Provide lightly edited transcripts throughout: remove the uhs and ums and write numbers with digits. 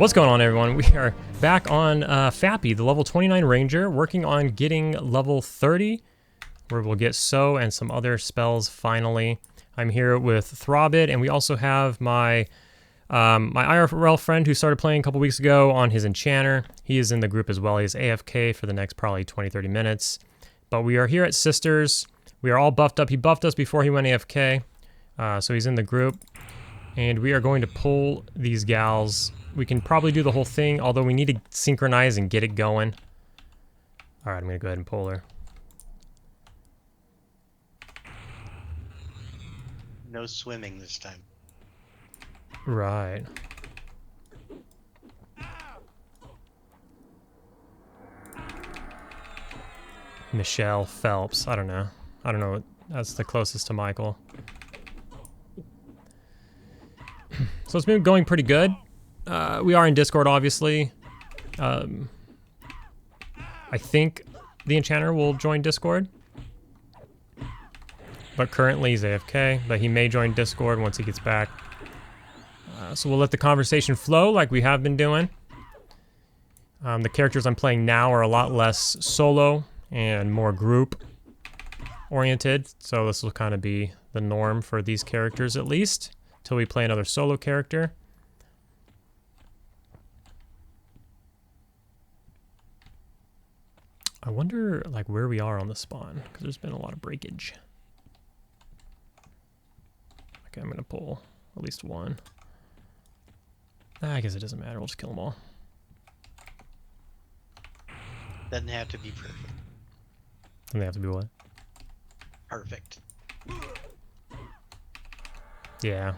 What's going on, everyone? We are back on Fappy, the level 29 ranger, working on getting level 30, where we'll get So and some other spells finally. I'm here with Throbbit, and we also have my my IRL friend who started playing a couple weeks ago on his Enchanter. He is in the group as well. He is AFK for the next probably 20-30 minutes. But we are here at Sisters. We are all buffed up. He buffed us before he went AFK, so he's in the group. And we are going to pull these gals. We can probably do the whole thing, although we need to synchronize and get it going. All right, I'm going to go ahead and pull her. No swimming this time. Right. Michelle Phelps. I don't know. I don't know. That's the closest to Michael. So it's been going pretty good. We are in Discord, obviously. I think the Enchanter will join Discord. But currently he's AFK, but he may join Discord once he gets back. So we'll let the conversation flow like we have been doing. The characters I'm playing now are a lot less solo and more group oriented. So this will kind of be the norm for these characters, at least, till we play another solo character. I wonder, like, where we are on the spawn, because there's been a lot of breakage. Okay, I'm gonna pull at least one. I guess it doesn't matter. We'll just kill them all. Doesn't have to be perfect. And they have to be what? Perfect. Yeah.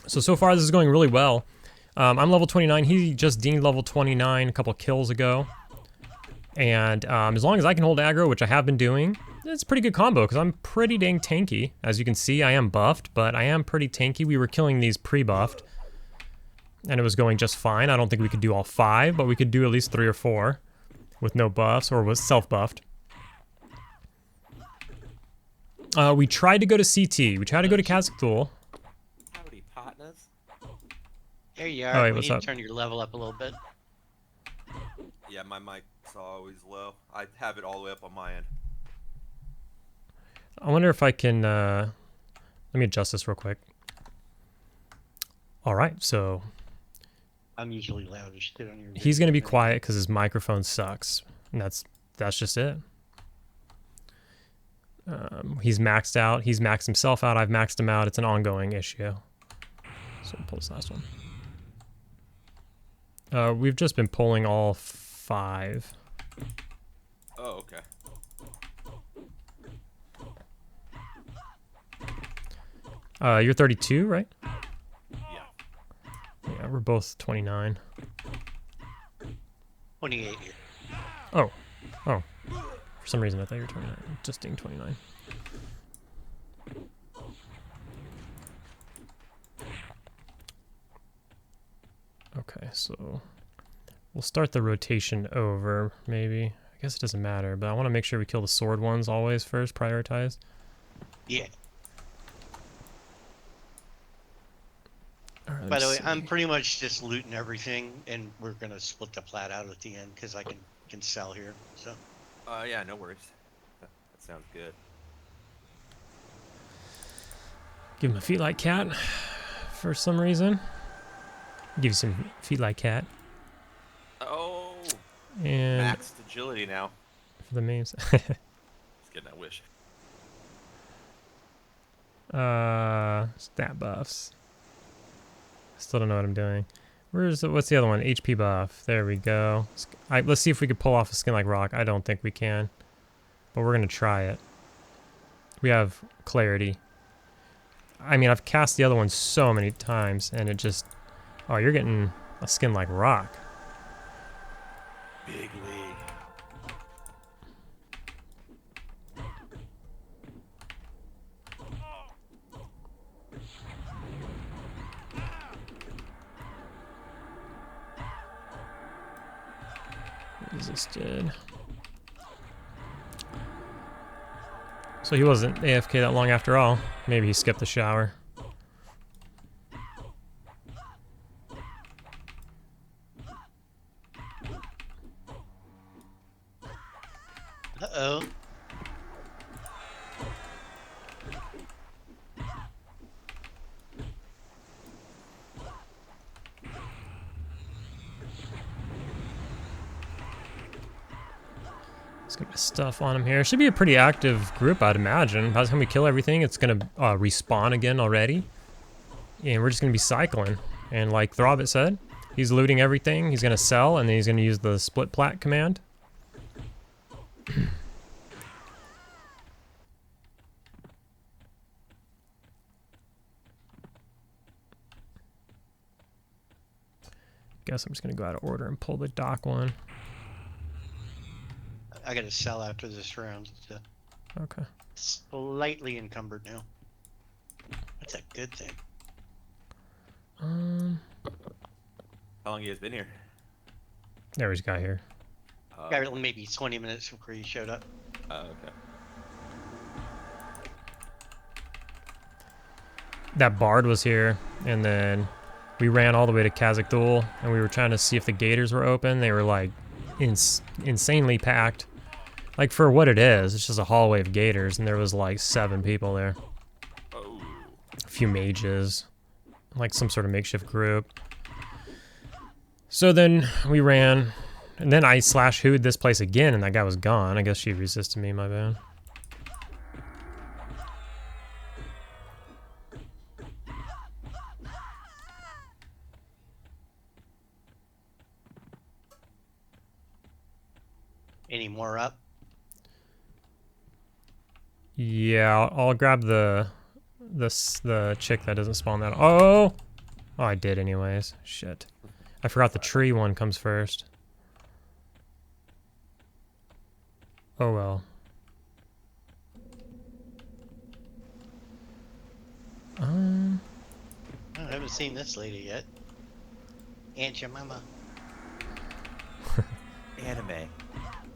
So far this is going really well. I'm level 29. He just deemed level 29 a couple kills ago. And as long as I can hold aggro, which I have been doing, it's a pretty good combo because I'm pretty dang tanky. As you can see, I am buffed, but I am pretty tanky. We were killing these pre-buffed, and it was going just fine. I don't think we could do all 5, but we could do at least 3 or 4 with no buffs or with self-buffed. We tried to go to CT. We tried to go to Kazakh. Howdy, partners. There you are. Oh, wait, we what's need up? to turn your level up a little bit. Yeah, my mic's always low. I have it all the way up on my end. I wonder if I can, let me adjust this real quick. All right, so I'm usually loud as shit on your video. he's going to be quiet because his microphone sucks, and that's just it. He's maxed out. He's maxed himself out. I've maxed him out. It's an ongoing issue. So we'll pull this last one. We've just been pulling all 5. Oh, okay. You're 32, right? Yeah. Yeah, we're both 29. 28 here. Oh. For some reason I thought you were 29. Just being 29. Okay, so we'll start the rotation over, maybe. I guess it doesn't matter, but I want to make sure we kill the sword ones always first, prioritized. Yeah. All right, By the way, let's I'm see. pretty much just looting everything, and we're gonna split the plat out at the end because I can sell here. So. Yeah, no worries. That sounds good. Give him a feet like cat for some reason. Give you some feet like cat. Oh, And maxed agility now. for the memes. Just getting that wish. Stat buffs. Still don't know what I'm doing. What's the other one? HP buff. There we go. Let's see if we could pull off a skin like rock. I don't think we can, but we're gonna try it. We have clarity. I mean, I've cast the other one so many times, and it just... Oh, you're getting a skin like rock. Big league. Resisted. So So he wasn't AFK that long after all. Maybe he skipped the shower. Uh-oh. Let's get my stuff on him here. Should be a pretty active group, I'd imagine. By the time we kill everything, it's gonna respawn again already. And we're just gonna be cycling. And like Throbbit said, he's looting everything. He's gonna sell, and then he's gonna use the split plat command. Guess I'm just gonna go out of order and pull the dock one. I gotta sell after this round. So Okay. slightly encumbered now. That's a good thing. How long you guys been here? There we got here. Got maybe 20 minutes before you showed up. Okay. That Bard was here, and then we ran all the way to Kazakh Thul, and we were trying to see if the gators were open. They were like insanely packed. Like for what it is, it's just a hallway of gators, and there was like 7 people there. Oh. A few mages, like some sort of makeshift group. So then we ran, and then I /who'd this place again, and that guy was gone. I guess she resisted me, my bad. Any more up? Yeah, I'll grab the chick that doesn't spawn that. Oh, I did anyways. Shit, I forgot the tree one comes first. Oh well. I haven't seen this lady yet. Aunt Jemima. Anime.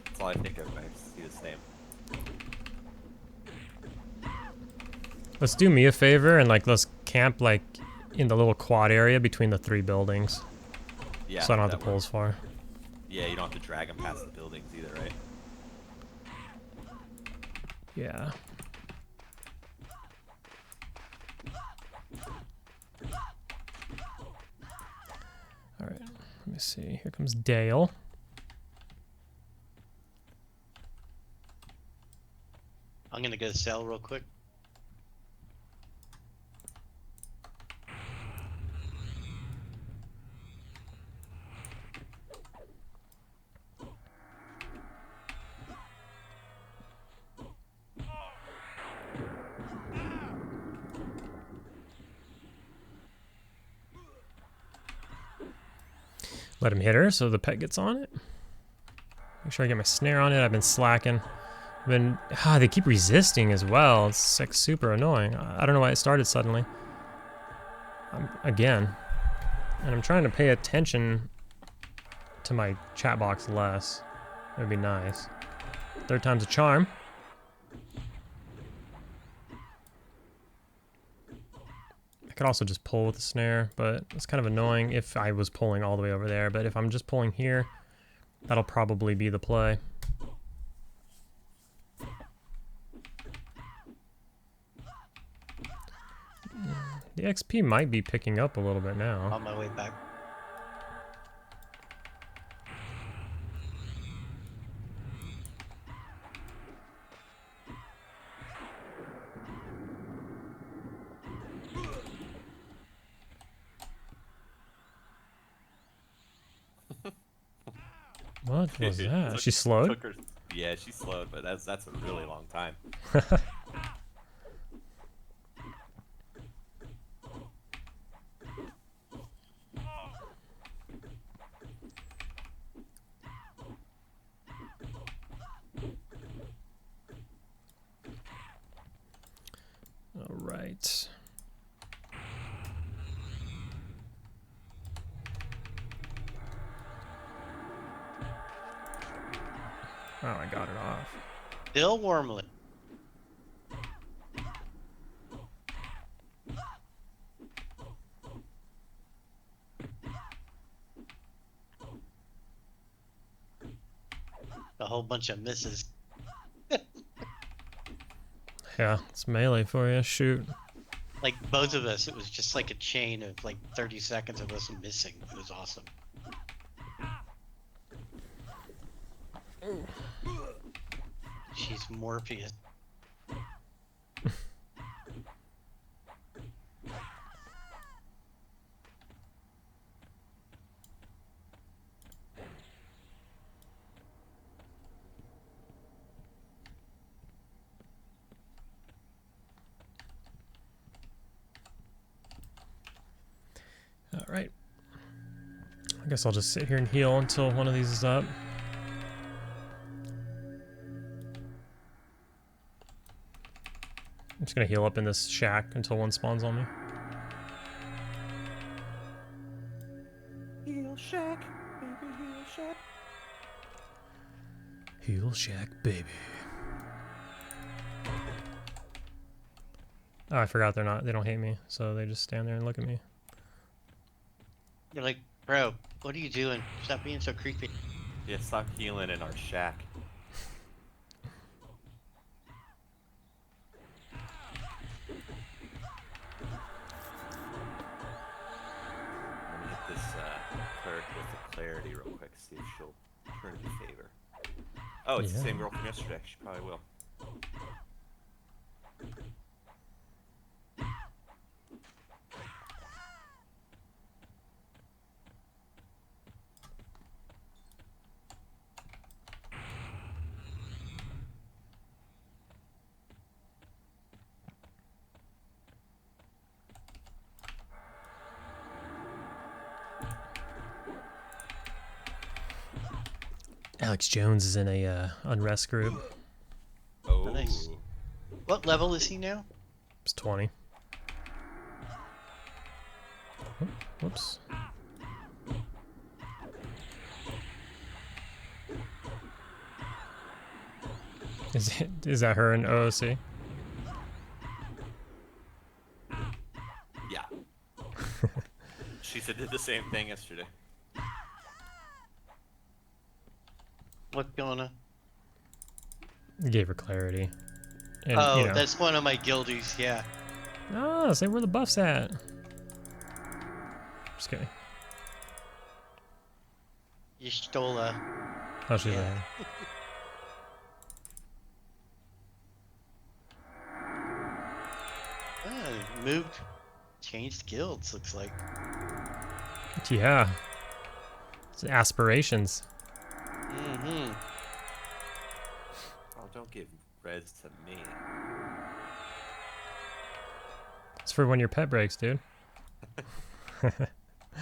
That's all I think of when I see this name. Let's do me a favor and like let's camp like in the little quad area between the 3 buildings. Yeah. So I don't have that to pull as far. Yeah, you don't have to drag them past the buildings either, right? Yeah. Alright, let me see. Here comes Dale. I'm gonna go sell real quick. Let him hit her so the pet gets on it. Make sure I get my snare on it. I've been slacking. They keep resisting as well. It's like super annoying. I don't know why it started suddenly. Again. And I'm trying to pay attention to my chat box less. It would be nice. 3rd time's a charm. I could also just pull with the snare, but it's kind of annoying if I was pulling all the way over there. But if I'm just pulling here, that'll probably be the play. The XP might be picking up a little bit now. On my way back. What was that? She slowed? Yeah, she slowed, but that's a really long time. All right. Oh, I got it off. Still warmly. a whole bunch of misses. Yeah, it's melee for you. Shoot. Like both of us, it was just like a chain of like 30 seconds of us missing. It was awesome. She's Morpheus. All right. I guess I'll just sit here and heal until one of these is up. I'm just gonna heal up in this shack until one spawns on me. Heal shack, baby, heal shack. Heal shack, baby. Oh, I forgot they don't hate me, so they just stand there and look at me. You're like, bro, what are you doing? Stop being so creepy. Yeah, stop healing in our shack. I'm gonna hit this cleric with the clarity real quick, see if she'll turn in favor. Oh, it's the Yeah. same girl from yesterday. She probably will. Alex Jones is in a unrest group. Oh, Nice. What level is he now? It's 20. Oh, whoops. Is that her in OOC? yeah. She said did the same thing yesterday. What's going on? Gave her clarity. And, Oh, you know. that's one of my guildies, yeah. Ah, say where the buff's at. Just kidding. You stole a... Oh, she's Yeah. there. Moved, changed guilds, looks like. Yeah. It's aspirations. Mm-hmm. Oh, don't give res to me. It's for when your pet breaks, dude.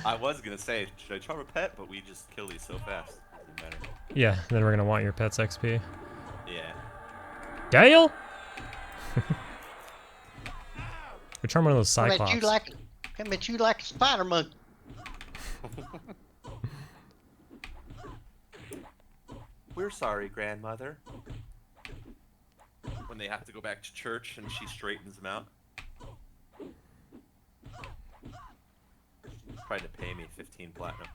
I was gonna say, should I charm a pet? But we just kill these so fast. Doesn't matter. Yeah, then we're gonna want your pet's XP. Yeah. Dale! We charm one of those Come Cyclops. at you like a spider monkey. We're sorry, grandmother. When they have to go back to church and she straightens them out. Tried to pay me 15 platinum.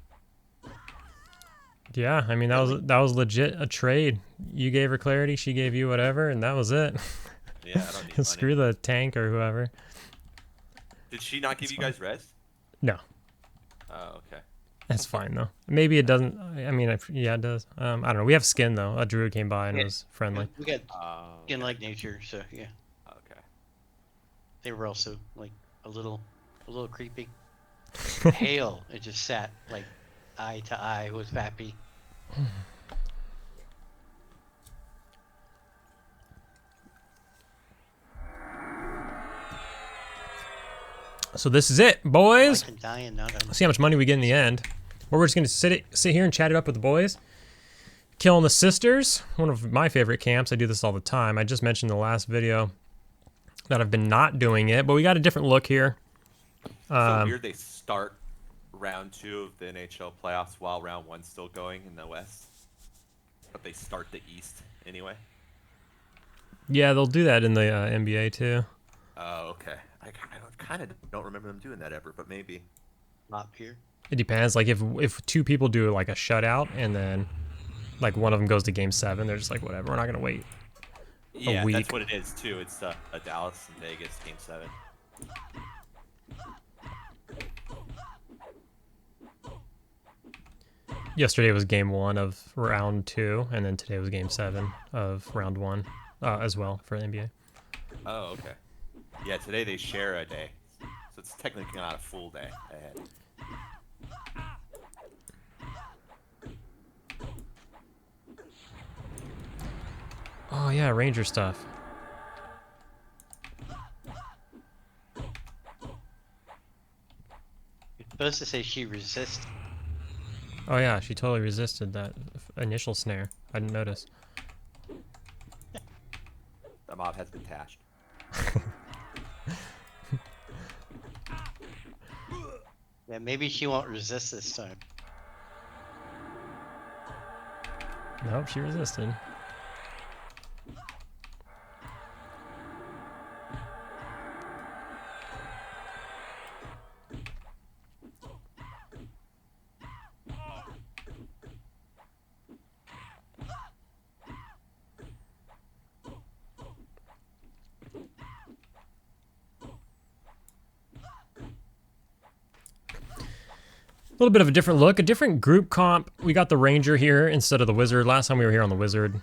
Yeah, I mean that was legit a trade. You gave her clarity, she gave you whatever, and that was it. Yeah, I don't need money. Screw the tank or whoever. Did she not give That's you fine. guys res? No, Oh, okay. that's fine though. Maybe it doesn't. I mean, yeah, it does. I don't know. We have skin though. A druid came by and Yeah. was friendly. We got Okay. skin like nature, so yeah. Okay. They were also like a little creepy. Hail, it just sat like eye to eye with Fappy. So this is it, boys. I can die and not Let's see how much money we get in the end. Or we're just gonna sit here and chat it up with the boys. Killing the sisters, one of my favorite camps. I do this all the time. I just mentioned in the last video that I've been not doing it, but we got a different look here. So weird they start round 2 of the NHL playoffs while round 1's still going in the West. But they start the East anyway. Yeah, they'll do that in the NBA too. Oh, okay. I kind of don't remember them doing that ever, but maybe. not here. It depends. Like if two people do like a shutout and then Like one of them goes to game 7, they're just like, whatever, we're not gonna wait. Yeah, week. that's what it is too. It's a Dallas and Vegas game 7. Yesterday was game 1 of round 2, and then today was game 7 of round 1 as well for the NBA. Oh, okay. Yeah, today they share a day, so it's technically not a full day ahead. Oh yeah, Ranger stuff. You're supposed to say she resists. Oh yeah, she totally resisted that initial snare. I didn't notice. The mob has been tashed. Yeah, maybe she won't resist this time. Nope, she resisted. A little bit of a different look, a different group comp. We got the Ranger here instead of the Wizard. Last time we were here on the Wizard.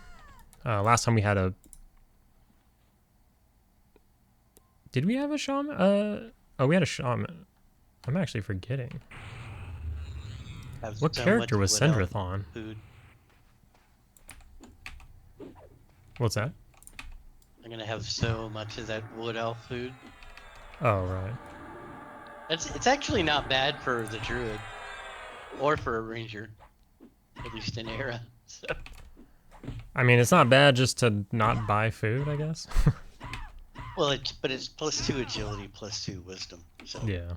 Last time we had a... Did we have a Shaman? Oh, we had a Shaman. I'm actually forgetting. What character was Sendrith on? Food. What's that? I'm gonna have so much of that wood elf food. Oh, right. It's actually not bad for the druid. Or for a ranger. At least in era. So. I mean, it's not bad just to not buy food, I guess. Well, but it's +2 agility, +2 wisdom. So. Yeah.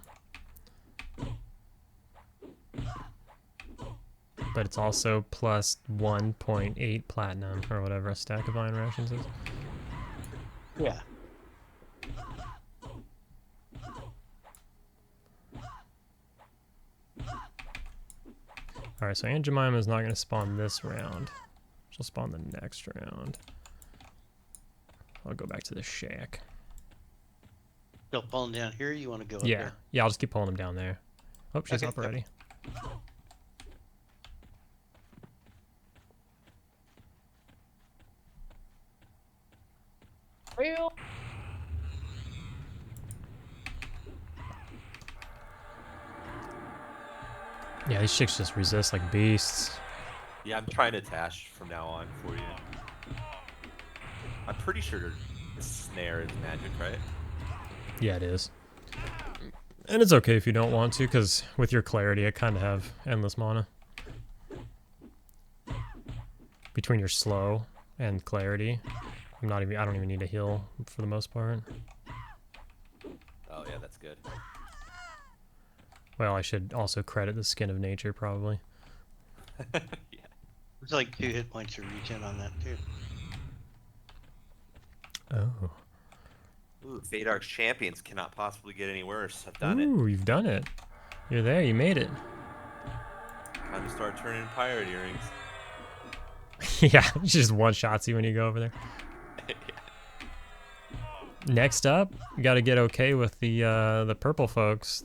But it's also plus 1.8 platinum, or whatever a stack of iron rations is. Yeah. Alright, so Aunt Jemima is not going to spawn this round. She'll spawn the next round. I'll go back to the shack. Still pulling down here, you want to go up Yeah, there? yeah, I'll just keep pulling him down there. Oh, she's Okay. up already. Well. Yeah, these chicks just resist like beasts. Yeah, I'm trying to tash from now on for you. I'm pretty sure the snare is magic, right? Yeah, it is. And it's okay if you don't want to, because with your clarity, I kind of have endless mana. Between your slow and clarity, I don't even need to heal for the most part. Oh yeah, that's good. Well, I should also credit the skin of nature, probably. Yeah. There's like 2 hit points to regen on that too. Oh. Ooh, Vadark's champions cannot possibly get any worse. I've done it. Ooh, you've done it. You're there, you made it. Time to start turning pirate earrings. Yeah, she just one-shots you when you go over there. Yeah. Next up, you gotta get okay with the purple folks.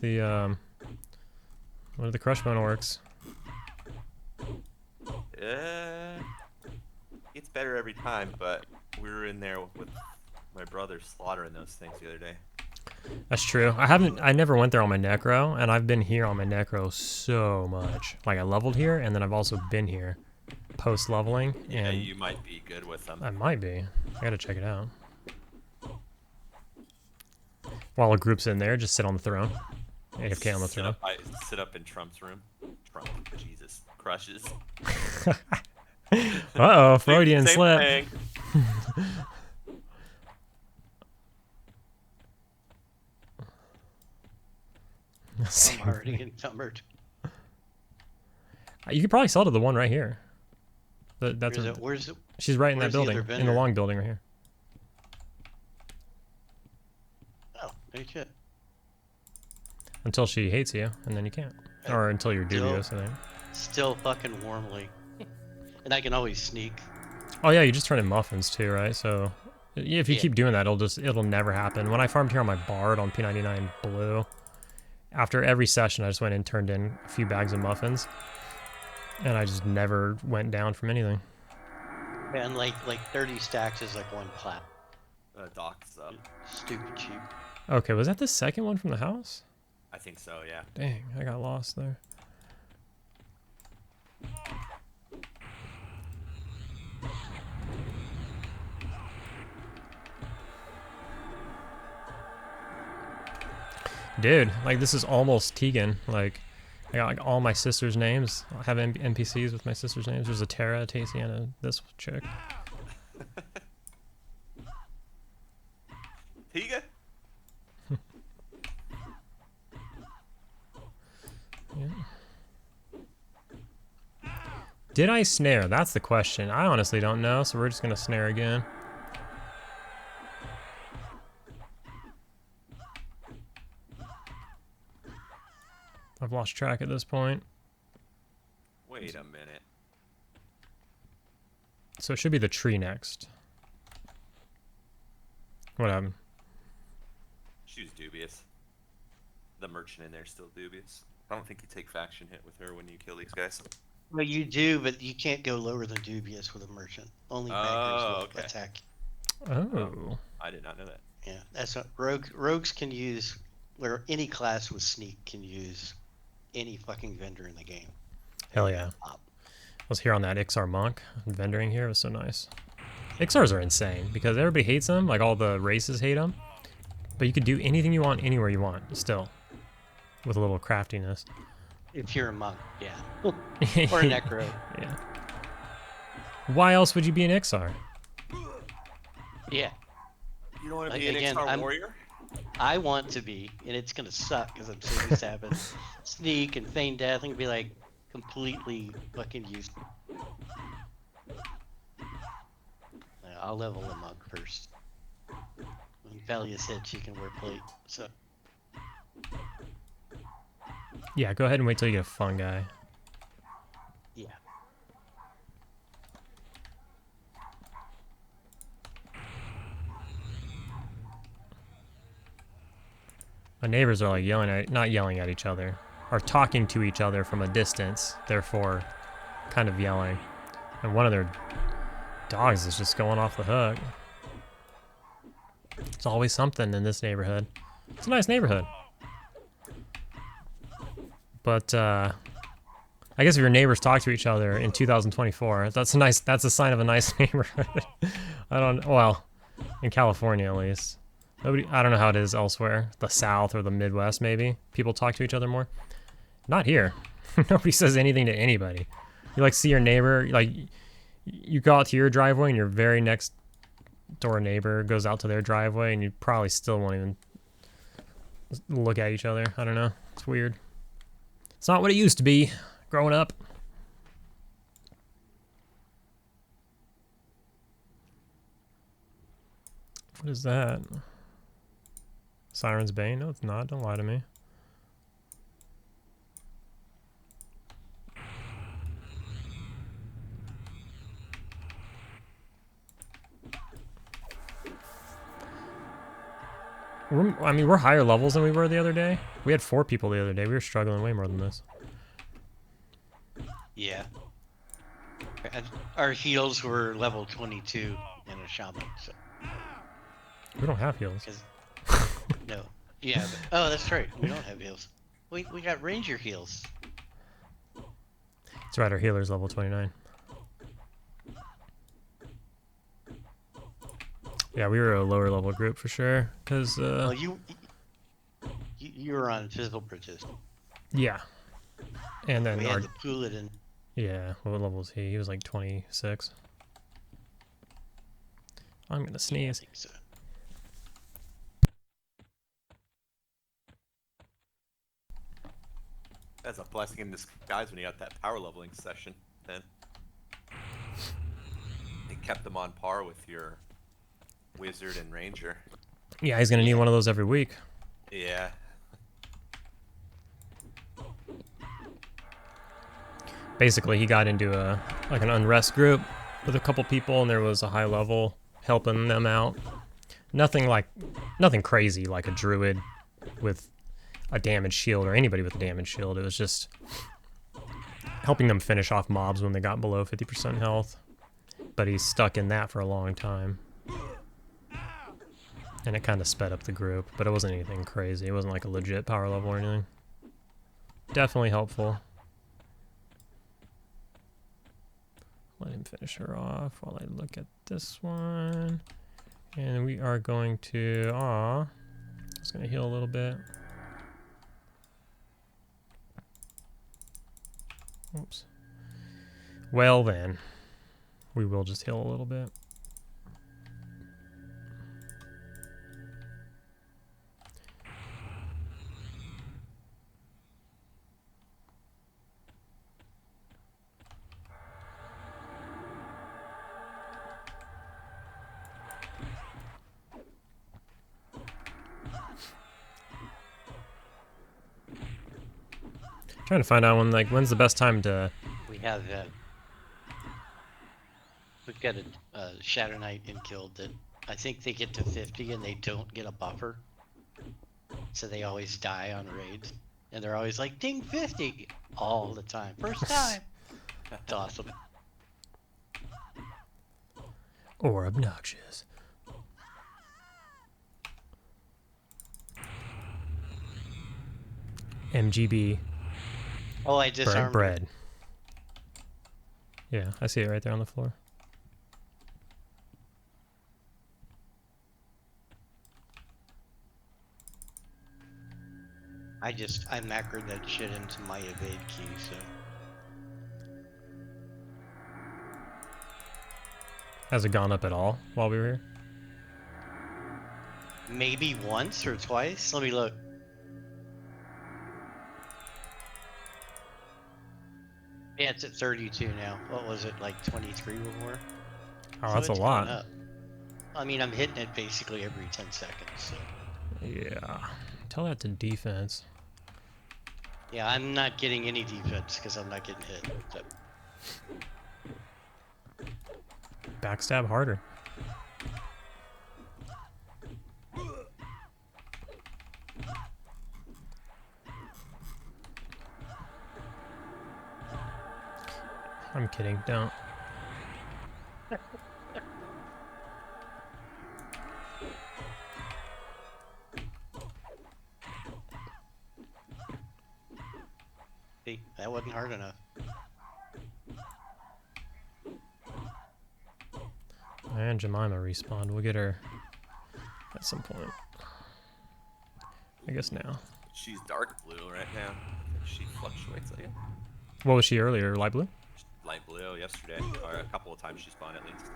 What are the Crushbone orcs? It's better every time, but we were in there with my brother slaughtering those things the other day. That's true. I never went there on my Necro, and I've been here on my Necro so much. Like, I leveled here, and then I've also been here post-leveling. Yeah, and you might be good with them. I might be. I gotta check it out. While a group's in there, just sit on the throne. AFK on the throne. Sit up in Trump's room. Trump, Jesus, crushes. Uh-oh, Freudian Same slip. thing. I'm already encumbered. You could probably sell to the one right here. That's Where's it? she's right in that where's the other building, in the vendor? long building right here. Oh, hey shit. Until she hates you, and then you can't. Or until you're dubious, I think. Still fucking warmly. And I can always sneak. Oh yeah, you just turn in muffins too, right? So yeah, if you keep doing that, it'll never happen. When I farmed here on my Bard on P99 Blue, after every session, I just went and turned in a few bags of muffins, and I just never went down from anything. And like 30 stacks is like one clap. Doc's up. Stupid cheap. Okay, was that the second one from the house? I think so, yeah. Dang, I got lost there. Dude, like this is almost Tegan. Like, I got like all my sister's names. I have NPCs with my sister's names. There's a Tara, a Tacy, and this chick. Tegan? Yeah. Did I snare? That's the question. I honestly don't know, so we're just gonna snare again. I've lost track at this point. Wait a minute. So it should be the tree next. What happened? She was dubious. The merchant in there's still dubious. I don't think you take faction hit with her when you kill these guys. Well, you do, but you can't go lower than dubious with a merchant. Only bankers will attack. Oh. I did not know that. Yeah, that's what rogues can use, where any class with sneak can use any fucking vendor in the game. Hell yeah. I was here on that Ixar monk vendoring here. It was so nice. Ixars are insane because everybody hates them. Like all the races hate them. But you could do anything you want anywhere you want still. With a little craftiness. If you're a monk, yeah. Or a necro. Yeah. Why else would you be an Ixar? Yeah. You don't want to be an Ixar warrior? I want to be, and it's gonna suck because I'm so used to having sneak and feign death and be like completely fucking used. I'll level a monk first. When Valia said she can wear plate, so. Yeah, go ahead and wait till you get a fun guy. Yeah. My neighbors are like not yelling at each other, are talking to each other from a distance, therefore kind of yelling. And one of their dogs is just going off the hook. There's always something in this neighborhood. It's a nice neighborhood. But I guess if your neighbors talk to each other in 2024, that's a sign of a nice neighborhood. Well, in California at least. I don't know how it is elsewhere. The South or the Midwest maybe. People talk to each other more. Not here. Nobody says anything to anybody. You like see your neighbor, like you go out to your driveway and your very next door neighbor goes out to their driveway and you probably still won't even look at each other. I don't know. It's weird. It's not what it used to be growing up. What is that? Siren's Bane? No, it's not. Don't lie to me. I mean, we're higher levels than we were the other day. We had 4 people the other day. We were struggling way more than this. Yeah. Our heals were level 22 in a shaman, so. We don't have heals. No. Yeah, but, oh, that's right. We don't have heals. We got ranger heals. That's right, our healer's level 29. Yeah, we were a lower level group for sure, because well, you were on physical protest. Yeah. And then we had the Pooladin. Yeah, what level was he? He was like 26. I'm gonna sneeze. I think so. That's a blessing in disguise when you got that power leveling session, then. It kept them on par with your wizard and ranger. Yeah, he's gonna need one of those every week. Yeah. Basically, he got into like an unrest group with a couple people, and there was a high level helping them out. Nothing crazy like a druid with a damaged shield or anybody with a damaged shield. It was just helping them finish off mobs when they got below 50% health. But he's stuck in that for a long time. And it kind of sped up the group, but it wasn't anything crazy. It wasn't like a legit power level or anything. Definitely helpful. Let him finish her off while I look at this one. And we are going to, just gonna heal a little bit. Oops. Well then, we will just heal a little bit. Trying to find out when's the best time to. We have we've got a Shadow Knight in Guild that I think they get to 50 and they don't get a buffer, so they always die on raids, and they're always like ding 50 all the time, first time. That's awesome. Or obnoxious. MGB. Oh, I disarmed bread. Yeah, I see it right there on the floor. I macroed that shit into my evade key, so. Has it gone up at all while we were here? Maybe once or twice. Let me look. Yeah, it's at 32 now. What was it, like 23 before? Oh, So that's a it's lot. gone up. I mean, I'm hitting it basically every 10 seconds, so. Yeah. Tell that to defense. Yeah, I'm not getting any defense because I'm not getting hit. So. Backstab harder. I'm kidding, don't. See, that wasn't hard enough. And Jemima respawned. We'll get her at some point. I guess now. She's dark blue right now. She fluctuates, I guess. What was she earlier? Light blue? Light blue yesterday, or a couple of times she spawned at least.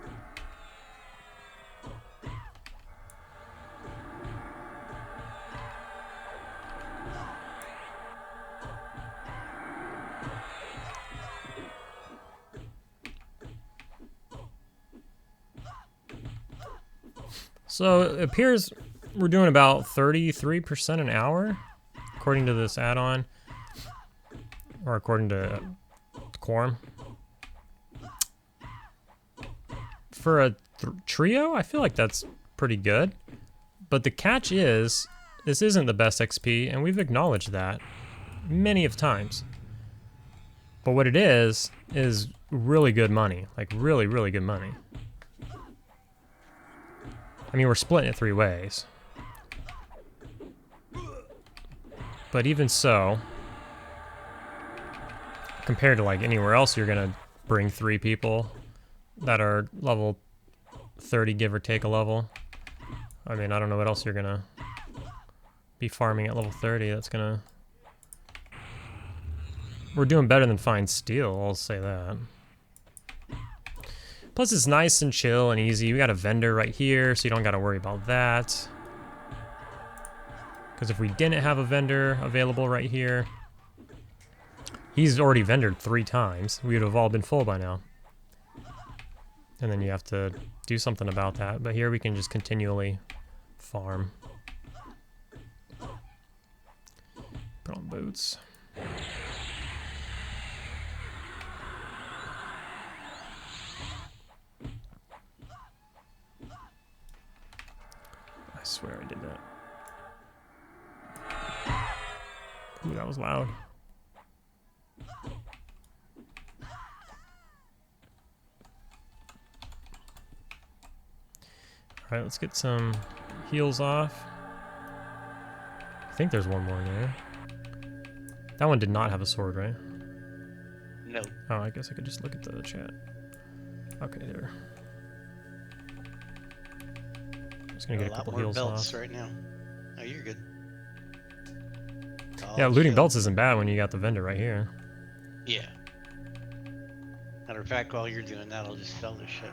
So it appears we're doing about 33% an hour, according to this add-on, or according to Quarm. For a trio, I feel like that's pretty good. But the catch is, this isn't the best XP, and we've acknowledged that many of times. But what it is really good money. Like, really, really good money. I mean, we're splitting it 3 ways. But even so, compared to like anywhere else, you're gonna bring 3 people that are level 30, give or take a level. I mean, I don't know what else you're gonna be farming at level 30. That's gonna... We're doing better than Fine Steel, I'll say that. Plus it's nice and chill and easy. We got a vendor right here, so you don't gotta worry about that. Because if we didn't have a vendor available right here, he's already vendored 3 times. We would have all been full by now. And then you have to do something about that. But here we can just continually farm. Put on boots. swear I did that. Ooh, that was loud. Alright, let's get some heals off. I think there's one more there. That one did not have a sword, right? No. Oh, I guess I could just look at the chat. Okay, there. Just gonna get a couple heals off. Right now. Oh, you're good. Yeah, looting belts isn't bad when you got the vendor right here. Yeah. Matter of fact, while you're doing that, I'll just sell this shit.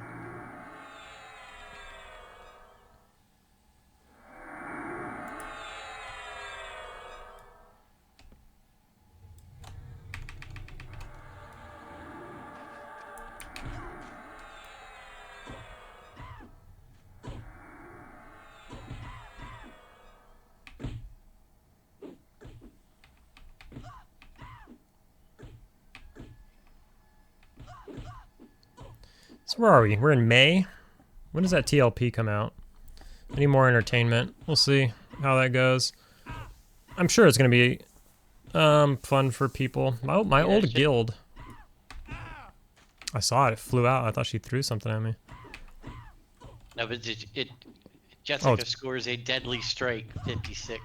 So where are we? We're in May. When does that TLP come out? Any more entertainment? We'll see how that goes. I'm sure it's gonna be fun for people. My old guild. I saw it. It flew out. I thought she threw something at me. No, but Jessica scores a deadly strike 56.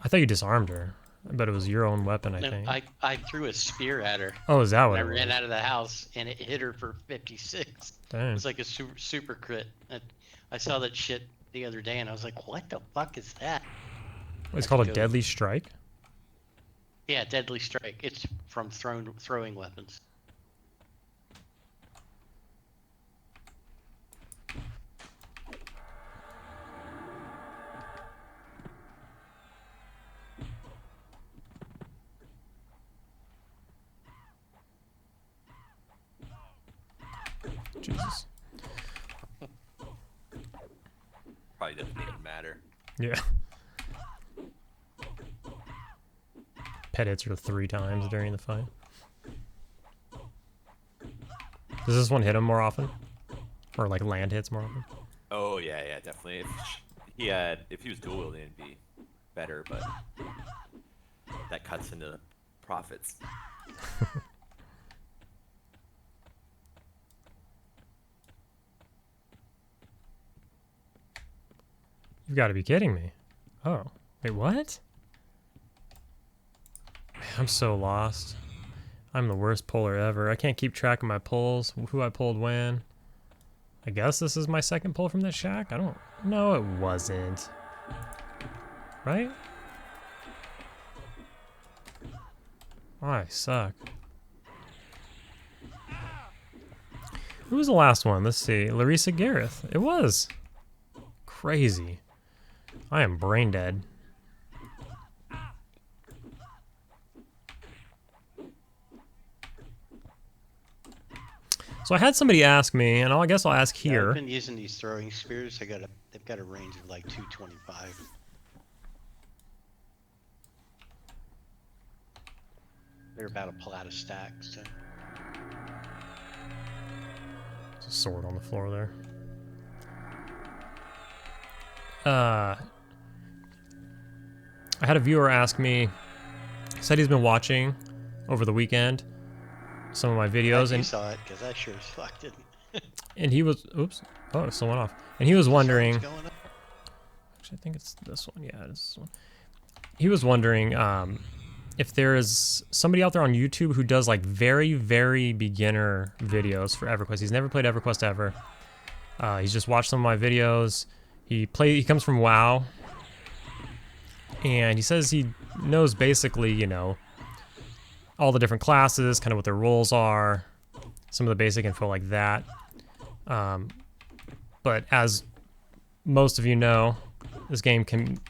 I thought you disarmed her. But it was your own weapon, I think. I threw a spear at her. Oh, is that what it was? I ran out of the house and it hit her for 56. Dang. It was like a super crit. I saw that shit the other day and I was like, what the fuck is that? It's called a deadly strike? Yeah, deadly strike. It's from throwing weapons. Jesus. Probably doesn't even matter. Yeah. Pet hits her 3 times during the fight. Does this one hit him more often? Or like land hits more often? Oh yeah, definitely. If he was dual wielding, it'd be better, but that cuts into profits. You've got to be kidding me. Oh, wait, what? Man, I'm so lost. I'm the worst puller ever. I can't keep track of my pulls, who I pulled when. I guess this is my second pull from this shack? I don't... No, it wasn't. Right? I suck. Who was the last one? Let's see. Larissa Gareth. It was. Crazy. I am brain dead. So I had somebody ask me, and I guess I'll ask here. I've been using these throwing spears. They've got a range of like 225. They're about a plat a stack. So. There's a sword on the floor there. I had a viewer ask me, said he's been watching over the weekend some of my videos, and you saw it because I sure as fuck didn't. And he was, oops, oh, it still went off. And he was wondering, actually I think it's this one, yeah, it's this one. He was wondering if there is somebody out there on YouTube who does like very, very beginner videos for EverQuest. He's never played EverQuest ever. He's just watched some of my videos. He comes from WoW, and he says he knows basically, you know, all the different classes, kind of what their roles are, some of the basic info like that. But as most of you know, this game can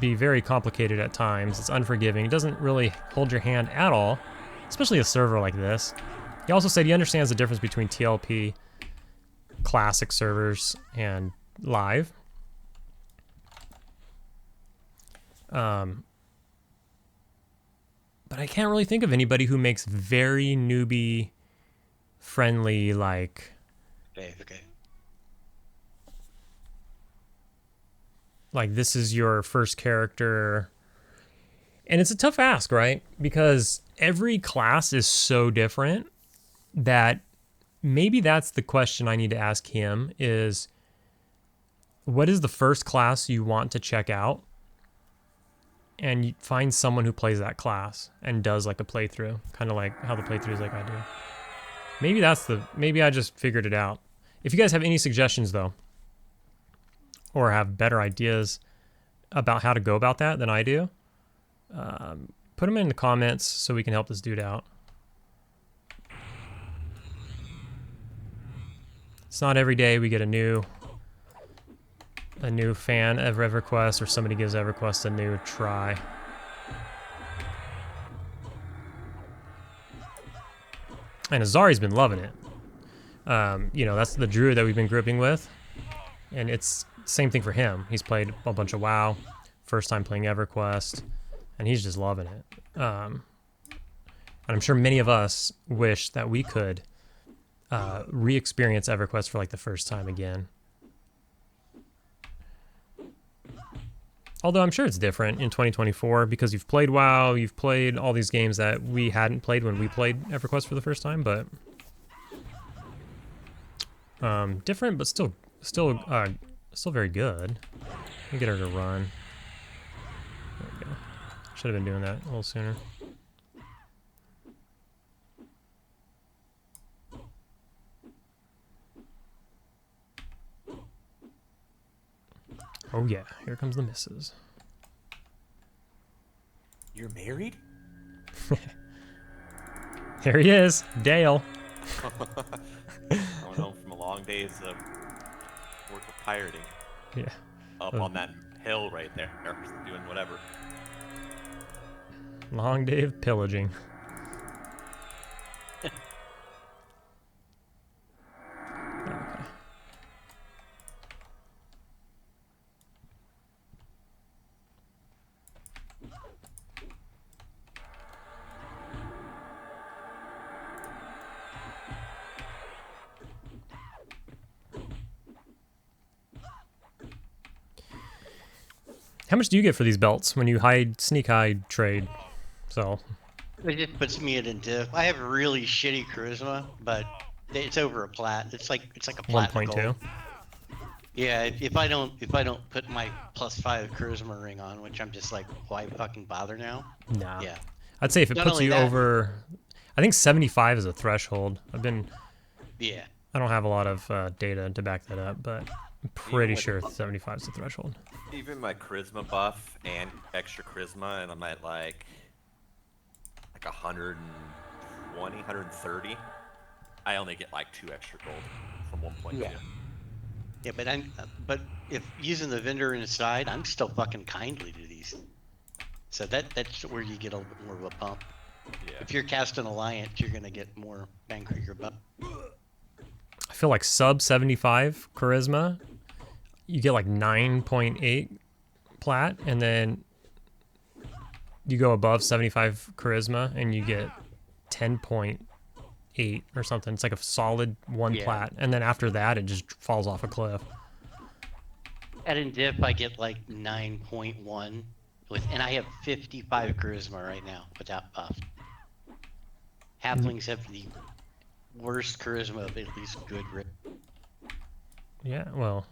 be very complicated at times. It's unforgiving. It doesn't really hold your hand at all, especially a server like this. He also said he understands the difference between TLP, classic servers, and live. But I can't really think of anybody who makes very newbie friendly, like... Okay. like this is your first character. And it's a tough ask, right? Because every class is so different that maybe that's the question I need to ask him is, what is the first class you want to check out? And you find someone who plays that class and does like a playthrough, kind of like how the playthroughs like I do. Maybe I just figured it out. If you guys have any suggestions though, or have better ideas about how to go about that than I do, put them in the comments so we can help this dude out. It's not every day we get a new fan of EverQuest or somebody gives EverQuest a new try. And Azari's been loving it. You know, that's the druid that we've been grouping with. And it's same thing for him. He's played a bunch of WoW, first time playing EverQuest, and he's just loving it. And I'm sure many of us wish that we could re-experience EverQuest for like the first time again. Although I'm sure it's different in 2024 because you've played WoW, you've played all these games that we hadn't played when we played EverQuest for the first time, but different, but still very good. Let me get her to run. There we go. Should have been doing that a little sooner. Oh yeah, here comes the missus. You're married? Here he is, Dale. Going home from a long day's work of pirating. Yeah. Up on that hill right there, doing whatever. Long day of pillaging. Okay. How much do you get for these belts when you sneak hide trade? So It just puts me at a diff. I have really shitty charisma, but it's over a plat. It's like a plat 1.2. gold. Yeah, if I don't put my +5 charisma ring on, which I'm just like, why fucking bother now? Nah. Yeah. I'd say if it Not puts only you that- over, I think 75 is a threshold. Yeah. I don't have a lot of data to back that up, but I'm pretty with- sure 75 is the threshold. Even my charisma buff and extra charisma, and I'm at like 120, 130. I only get like 2 extra gold from 1.2. Yeah. Yeah, but if using the vendor inside, I'm still fucking kindly to these. So that's where you get a little bit more of a pump. Yeah. If you're casting Alliance, you're gonna get more bang for your buck. I feel like sub 75 charisma, you get like 9.8 plat, and then you go above 75 charisma and you get 10.8 or something. It's like a solid 1 Yeah. plat, and then after that it just falls off a cliff. At in dip, I get like 9.1 and I have 55 charisma right now without buff. Halflings have the worst charisma of at least good. Yeah, well,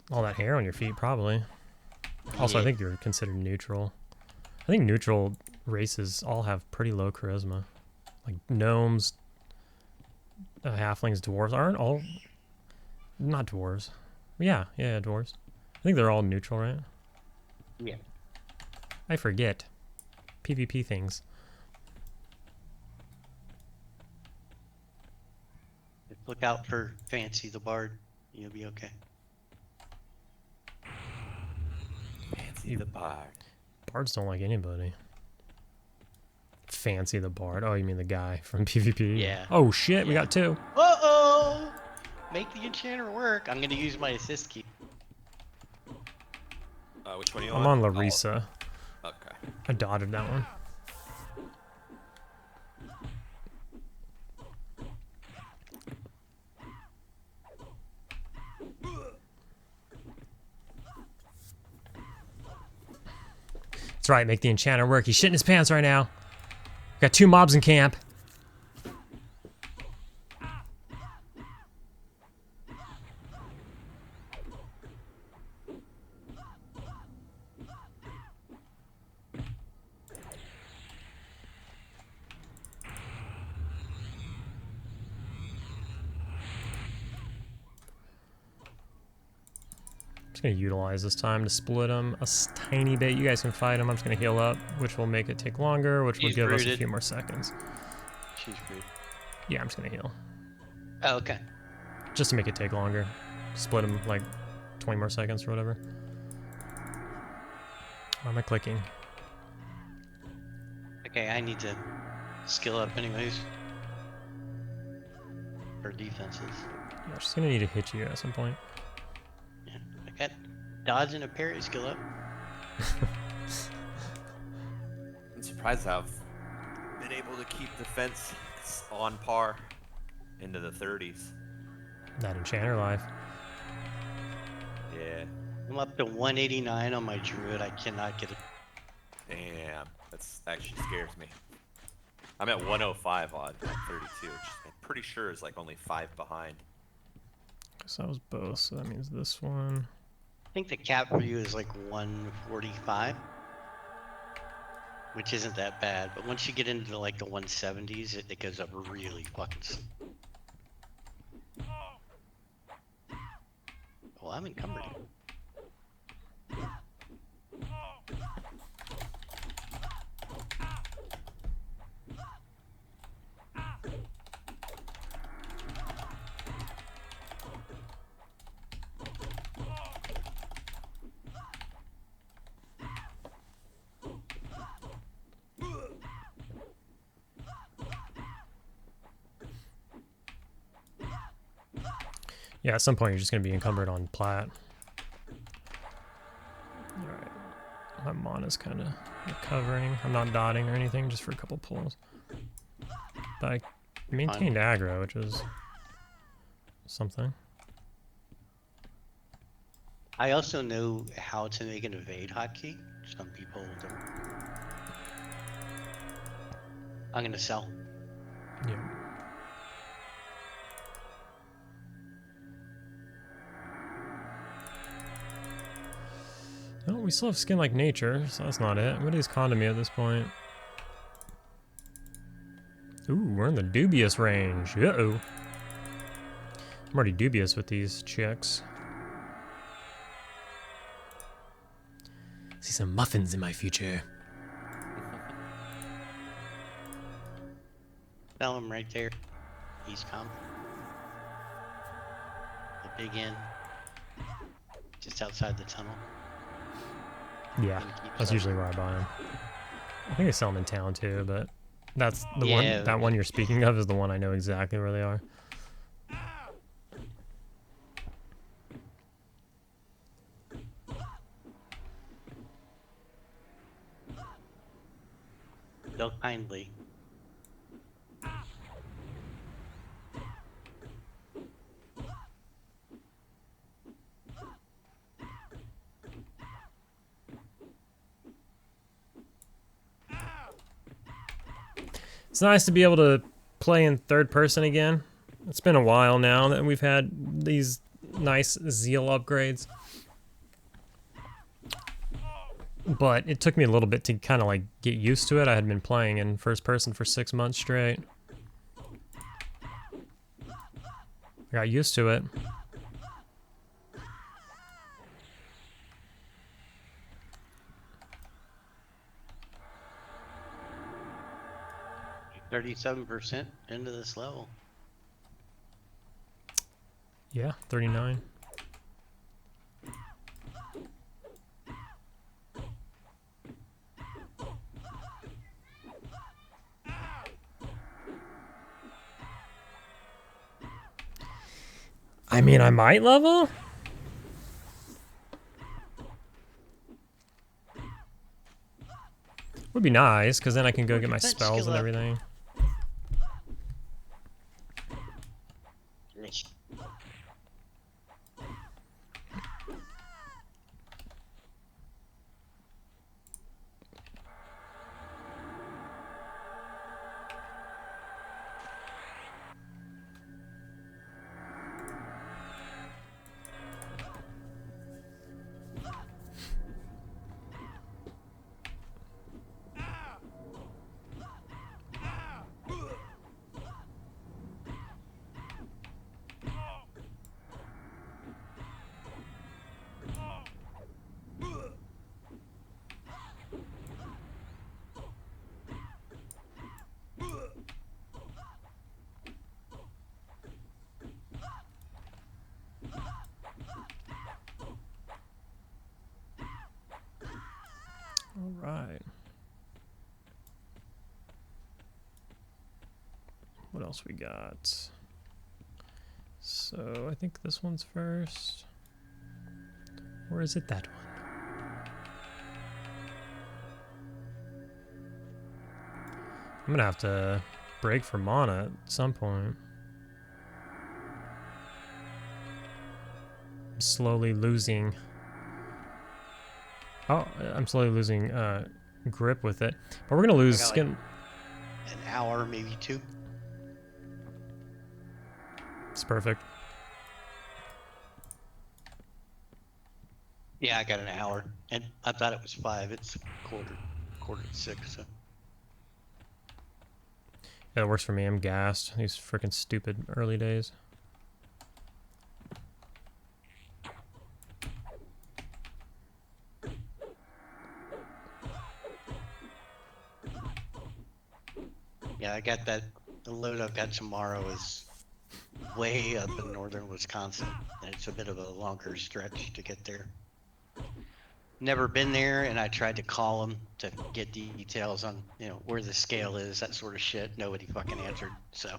all that hair on your feet probably. Also, I Yeah. think you're considered neutral. I think neutral races all have pretty low charisma. Like gnomes, halflings, dwarves aren't all... Not dwarves. Yeah, dwarves. I think they're all neutral, right? Yeah. I forget. PvP things. Just look out for Fancy the Bard. You'll be okay. Fancy the bard. Bards don't like anybody. Fancy the Bard. Oh, you mean the guy from PvP? Yeah. Oh shit, we Yeah. got 2. Uh-oh! Make the enchanter work. I'm gonna use my assist key. Which one are you I'm on Larissa. Oh, okay. I dotted that one. That's right, make the enchanter work. He's shitting his pants right now. Got 2 mobs in camp. Gonna utilize this time to split them a tiny bit. You guys can fight him. I'm just gonna heal up, which will make it take longer, which will give us a few more seconds. She's rude. Yeah, I'm just gonna heal. Oh, okay. Just to make it take longer. Split him like 20 more seconds or whatever. Why am I clicking? Okay, I need to skill up anyways. For defenses. Yeah, she's gonna need to hit you at some point. Yeah, I got dodge and a parry skill up. I'm surprised I've been able to keep defense on par into the 30s. That enchanter life. Yeah. I'm up to 189 on my druid. I cannot get it. Damn, that's actually scares me. I'm at 105 on 32, which I'm pretty sure is like only 5 behind. So that was both, so that means this one. I think the cap for you is like 145, which isn't that bad. But once you get into like the 170s, it goes up really fucking. Well, I'm encumbered. Yeah, at some point you're just going to be encumbered on plat. Alright. My mana's kind of recovering. I'm not dotting or anything, just for a couple pulls. But I maintained aggro, which is something. I also know how to make an evade hotkey. Some people don't. I'm gonna sell. Yeah. No, we still have skin like nature, so that's not it. What is condomy at this point? Ooh, we're in the dubious range. Uh-oh. I'm already dubious with these chicks. See some muffins in my future. Sell him right there. He's come. The big inn. Just outside the tunnel. Yeah, that's usually where I buy them. I think I sell them in town too, but that's the one. That one you're speaking of is the one I know exactly where they are. Go kindly. It's nice to be able to play in third person again. It's been a while now that we've had these nice Zeal upgrades. But it took me a little bit to kind of like get used to it. I had been playing in first person for 6 months straight. I got used to it. %37 into this level. Yeah, 39. I mean, I might level? Would be nice, because then I can go get my spells and everything. what else we got? So I think this one's first. Or is it that one? I'm gonna have to break for mana at some point. I'm slowly losing. Oh, I'm slowly losing grip with it. But we're gonna lose skin. Like an hour, maybe 2. It's perfect. Yeah, I got an hour, and I thought it was 5. It's quarter to 6. So. Yeah, it works for me. I'm gassed. These freaking stupid early days. Yeah, I got that. The load I've got tomorrow is way up in northern Wisconsin, and it's a bit of a longer stretch to get there. Never been there, and I tried to call them to get details on, you know, where the scale is, that sort of shit. Nobody fucking answered, so.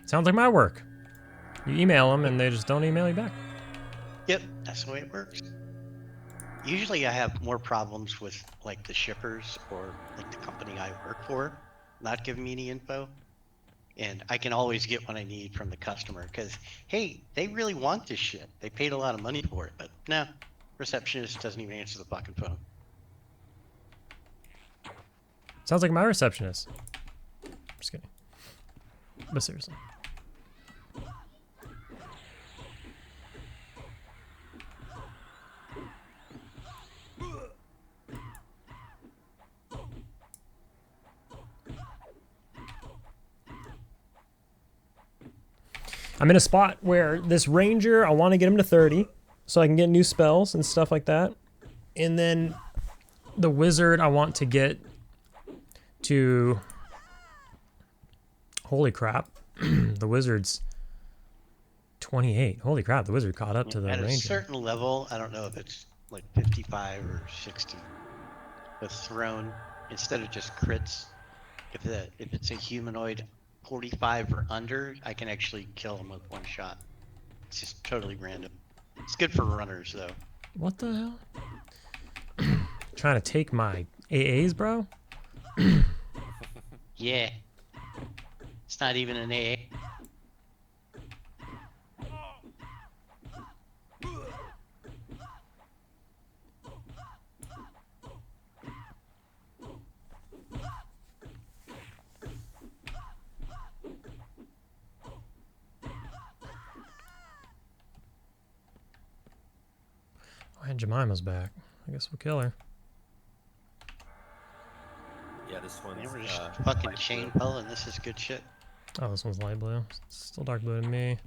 Sounds like my work. You email them and they just don't email you back. Yep, that's the way it works. Usually I have more problems with like the shippers or like the company I work for not giving me any info. And I can always get what I need from the customer because, hey, they really want this shit. They paid a lot of money for it, but no, receptionist doesn't even answer the fucking phone. Sounds like my receptionist. Just kidding. But seriously. I'm in a spot where this ranger, I want to get him to 30 so I can get new spells and stuff like that. And then the wizard, I want to get to... Holy crap. The wizard's 28. Holy crap, the wizard caught up to the ranger. At a certain level, I don't know if it's like 55 or 60. The throne, instead of just crits, if it's a humanoid 45 or under, I can actually kill him with one shot. It's just totally random. It's good for runners, though. What the hell? Trying to take my AAs, bro? Yeah. It's not even an AA. Oh, and Jemima's back. I guess we'll kill her. Yeah, this one's We're just fucking chain pulling. This is good shit. Oh, this one's light blue. Still dark blue to me.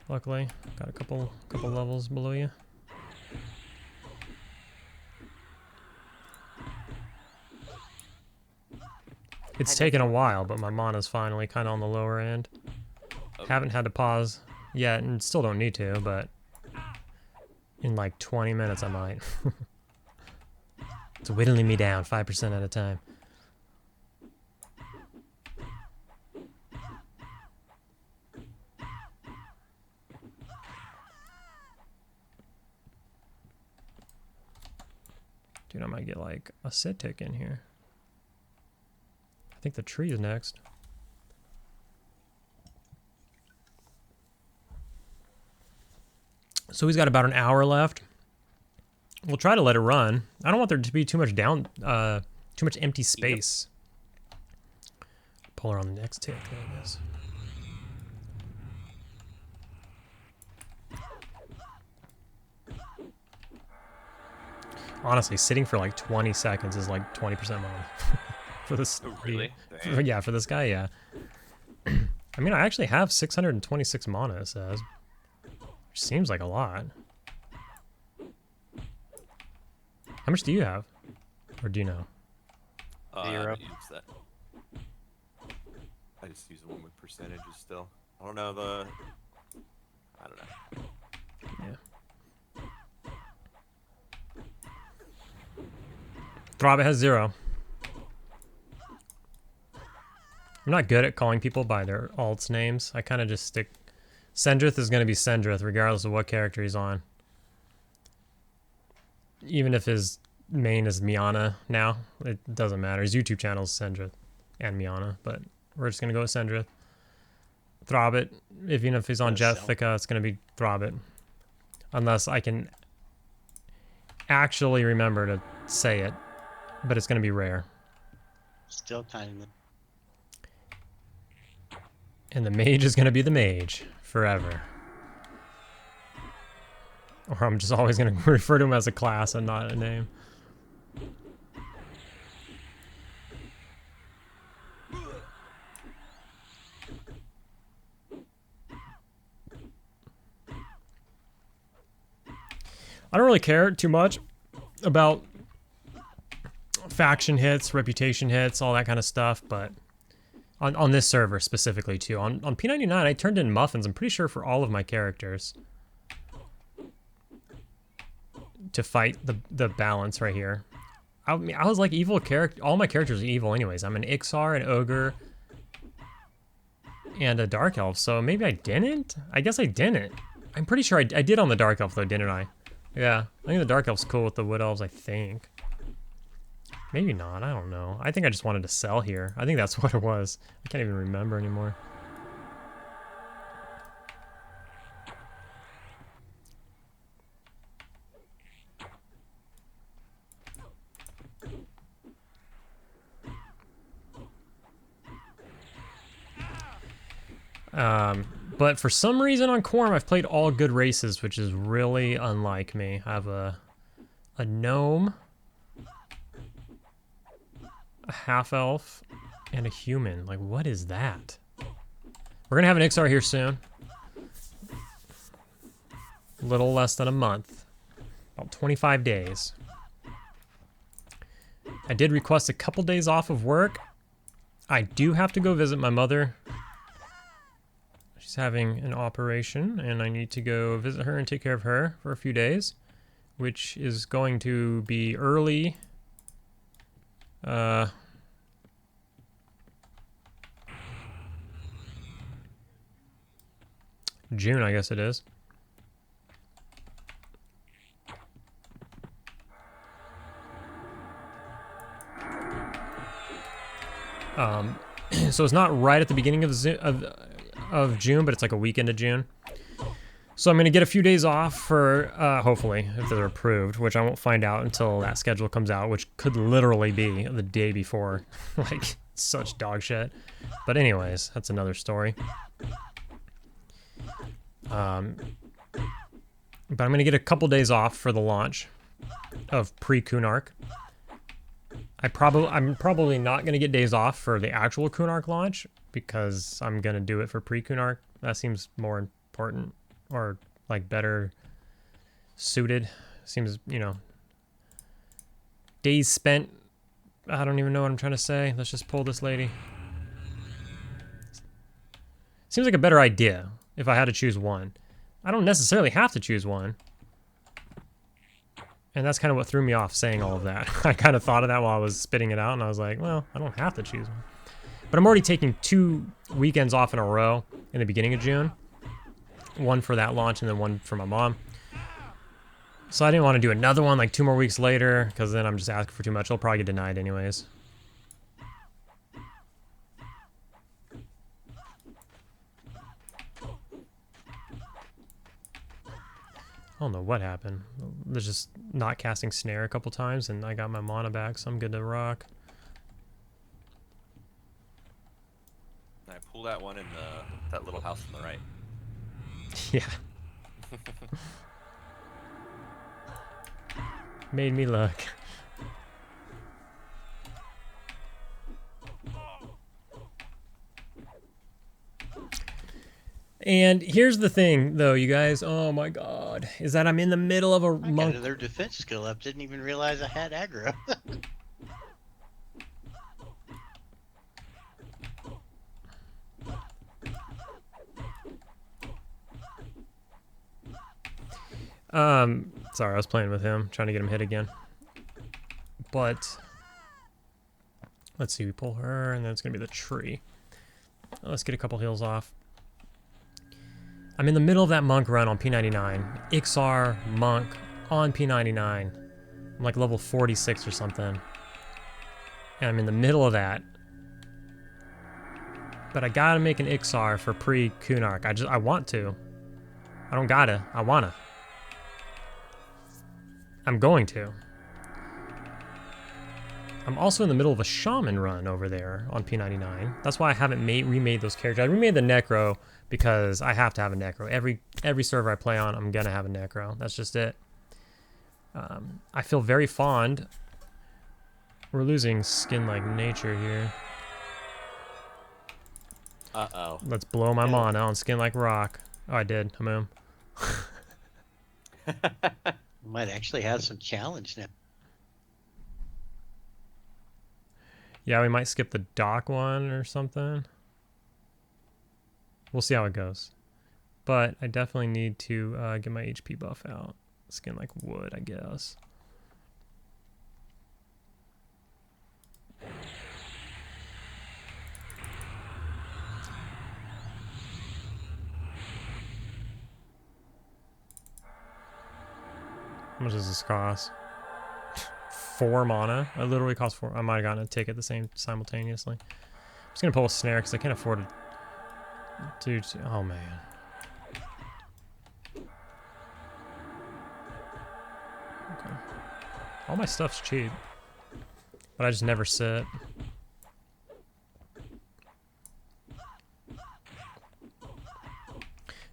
Luckily, got a couple levels below you. It's taken a while, but my mana's finally kind of on the lower end. Okay. Haven't had to pause yet, and still don't need to, but in like 20 minutes I might. It's whittling me down 5% at a time. Dude, I might get like a sit tick in here. I think the tree is next. So he's got about an hour left. We'll try to let it run. I don't want there to be too much too much empty space. Pull her on the next tick, I guess. Honestly, sitting for like 20 seconds is like 20% mana. For this. Oh, really? Yeah, for this guy, yeah. I mean, I actually have 626 mana, it says. Which seems like a lot. How much do you have? Or do you know? 0. Use that. I just use one with percentages still. I don't know the. I don't know. Yeah. Throbbit has 0. I'm not good at calling people by their alts names. I kind of just stick... Sendrith is going to be Sendrith, regardless of what character he's on. Even if his main is Miana now, it doesn't matter. His YouTube channel is Sendrith and Miana, but we're just going to go with Sendrith. Throbbit, even if he's on Jethica, it's going to be Throbbit. Unless I can actually remember to say it, but it's going to be rare. Still kind of... And the mage is going to be the mage forever. Or I'm just always going to refer to him as a class and not a name. I don't really care too much about faction hits, reputation hits, all that kind of stuff, but on this server specifically too. On P99, I turned in muffins, I'm pretty sure, for all of my characters to fight the balance right here. I mean, I was like evil character. All my characters are evil anyways. I'm an Ixar, an Ogre, and a Dark Elf, so maybe I didn't? I guess I didn't. I'm pretty sure I did on the Dark Elf though, didn't I? Yeah, I think the Dark Elf's cool with the Wood Elves, I think. Maybe not, I don't know. I think I just wanted to sell here. I think that's what it was. I can't even remember anymore. But for some reason on Quarm, I've played all good races, which is really unlike me. I have a gnome, a half-elf, and a human. Like, what is that? We're gonna have an Ixar here soon. A little less than a month. About 25 days. I did request a couple days off of work. I do have to go visit my mother. She's having an operation, and I need to go visit her and take care of her for a few days, which is going to be early. June, I guess it is. So it's not right at the beginning of June, but it's like a weekend of June. So I'm going to get a few days off for, hopefully, if they're approved, which I won't find out until that schedule comes out, which could literally be the day before. Like, such dog shit. But anyways, that's another story. But I'm going to get a couple days off for the launch of pre-Kunark. I'm probably not going to get days off for the actual Kunark launch because I'm going to do it for pre-Kunark. That seems more important or like better suited. Seems, you know, days spent. I don't even know what I'm trying to say. Let's just pull this lady. Seems like a better idea if I had to choose one. I don't necessarily have to choose one. And that's kind of what threw me off saying all of that. I kind of thought of that while I was spitting it out, and I was like, well, I don't have to choose one. But I'm already taking 2 weekends off in a row in the beginning of June. One for that launch and then one for my mom. So I didn't want to do another one like 2 more weeks later, because then I'm just asking for too much. I'll probably get denied anyways. I don't know what happened. There's just not casting snare a couple times, and I got my mana back, so I'm good to rock. I pull that one in that little house on the right. Yeah. Made me look. And here's the thing, though, you guys. Oh my god. Is that I'm in the middle of a I monk. got their defense skill up. Didn't even realize I had aggro. Sorry, I was playing with him, trying to get him hit again. But let's see, we pull her, and then it's gonna be the tree. Let's get a couple heals off. I'm in the middle of that monk run on P99. Ixar monk on P99. I'm like level 46 or something. And I'm in the middle of that. But I gotta make an Ixar for pre-Kunark. I want to. I don't gotta. I wanna. I'm going to. I'm also in the middle of a shaman run over there on P99. That's why I haven't remade those characters. I remade the Necro because I have to have a Necro. Every server I play on, I'm gonna have a Necro. That's just it. I feel very fond. We're losing skin like nature here. Uh-oh. Let's blow my mana on skin like rock. Oh, I did. Hamoom. Might actually have some challenge now. Yeah, we might skip the dock one or something. We'll see how it goes. But I definitely need to get my HP buff out. Skin like wood, I guess. How much does this cost? 4 mana. It literally costs 4. I might have gotten a ticket simultaneously. I'm just gonna pull a snare because I can't afford it. Dude, oh man. Okay. All my stuff's cheap, but I just never sit.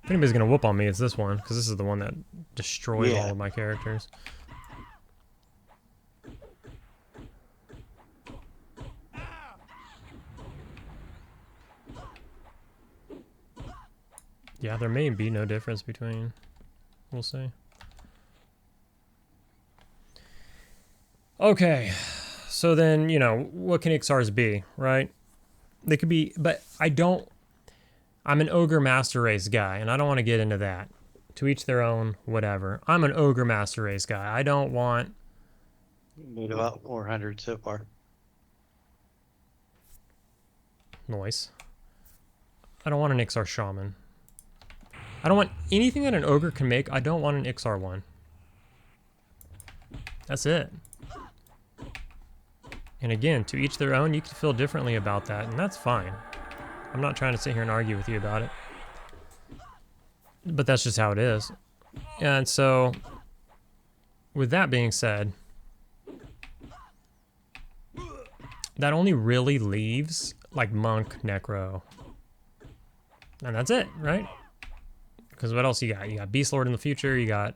If anybody's gonna whoop on me, it's this one, because this is the one that destroys all of my characters. Yeah, there may be no difference between. We'll see. Okay, so then, you know, what can Ixars be, right? They could be, but I'm an Ogre Master Race guy, and I don't want to get into that. To each their own, whatever. I'm an Ogre Master Race guy. I don't want... Made about 400 so far. Noise. I don't want an Ixar Shaman. I don't want anything that an Ogre can make. I don't want an Ixar one. That's it. And again, to each their own, you can feel differently about that, and that's fine. I'm not trying to sit here and argue with you about it. But that's just how it is. And so, with that being said, that only really leaves, like, Monk, Necro. And that's it, right? Because what else you got? You got Beast Lord in the future, you got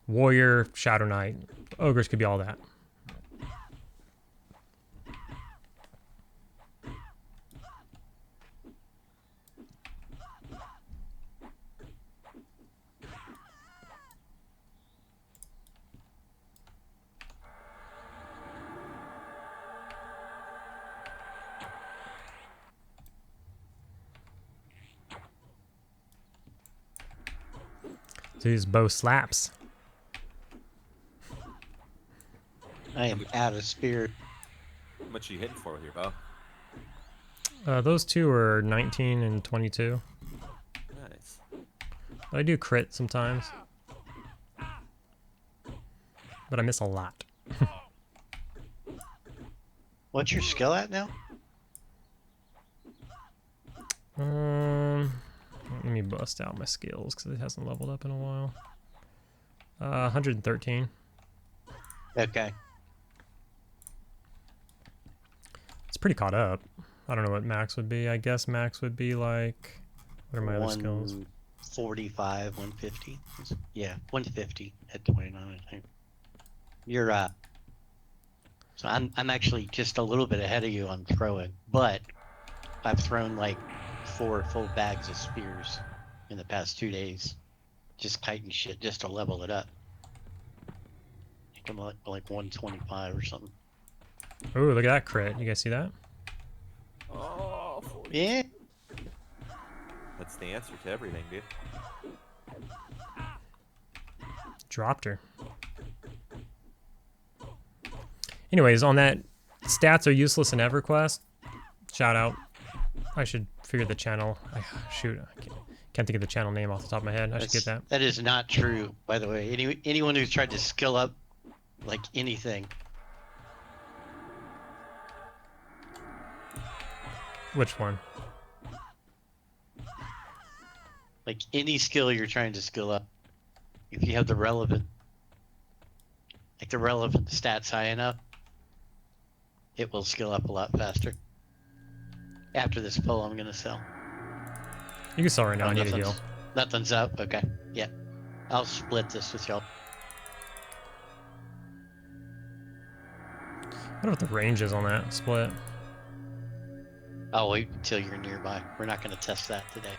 Warrior, Shadow Knight. Ogres could be all that. His bow slaps. I am out of spirit. How much are you hitting for with your bow? Those two are 19 and 22. Nice. But I do crit sometimes. But I miss a lot. What's your skill at now? Let me bust out my skills because it hasn't leveled up in a while. 113. Okay. It's pretty caught up. I don't know what max would be. I guess max would be like... What are my other skills? 145, 150. Yeah, 150 at 29, I think. You're so I'm actually just a little bit ahead of you on throwing, but I've thrown like 4 full bags of spears in the past 2 days. Just kiting shit just to level it up. I think I'm like 125 or something. Oh, look at that crit. You guys see that? Oh, 40. Yeah. That's the answer to everything, dude. Dropped her. Anyways, on that, stats are useless in EverQuest. Shout out. I should figure the channel. Shoot, I can't think of the channel name off the top of my head. I should get that. That is not true, by the way. Anyone who's tried to skill up like anything. Which one? Like any skill you're trying to skill up, if you have the relevant stats high enough, it will skill up a lot faster. After this pull, I'm gonna sell. You can sell right now. I need a heal. Nothing's up. Okay. Yeah. I'll split this with y'all. I wonder what the range is on that split. I'll wait until you're nearby. We're not gonna test that today.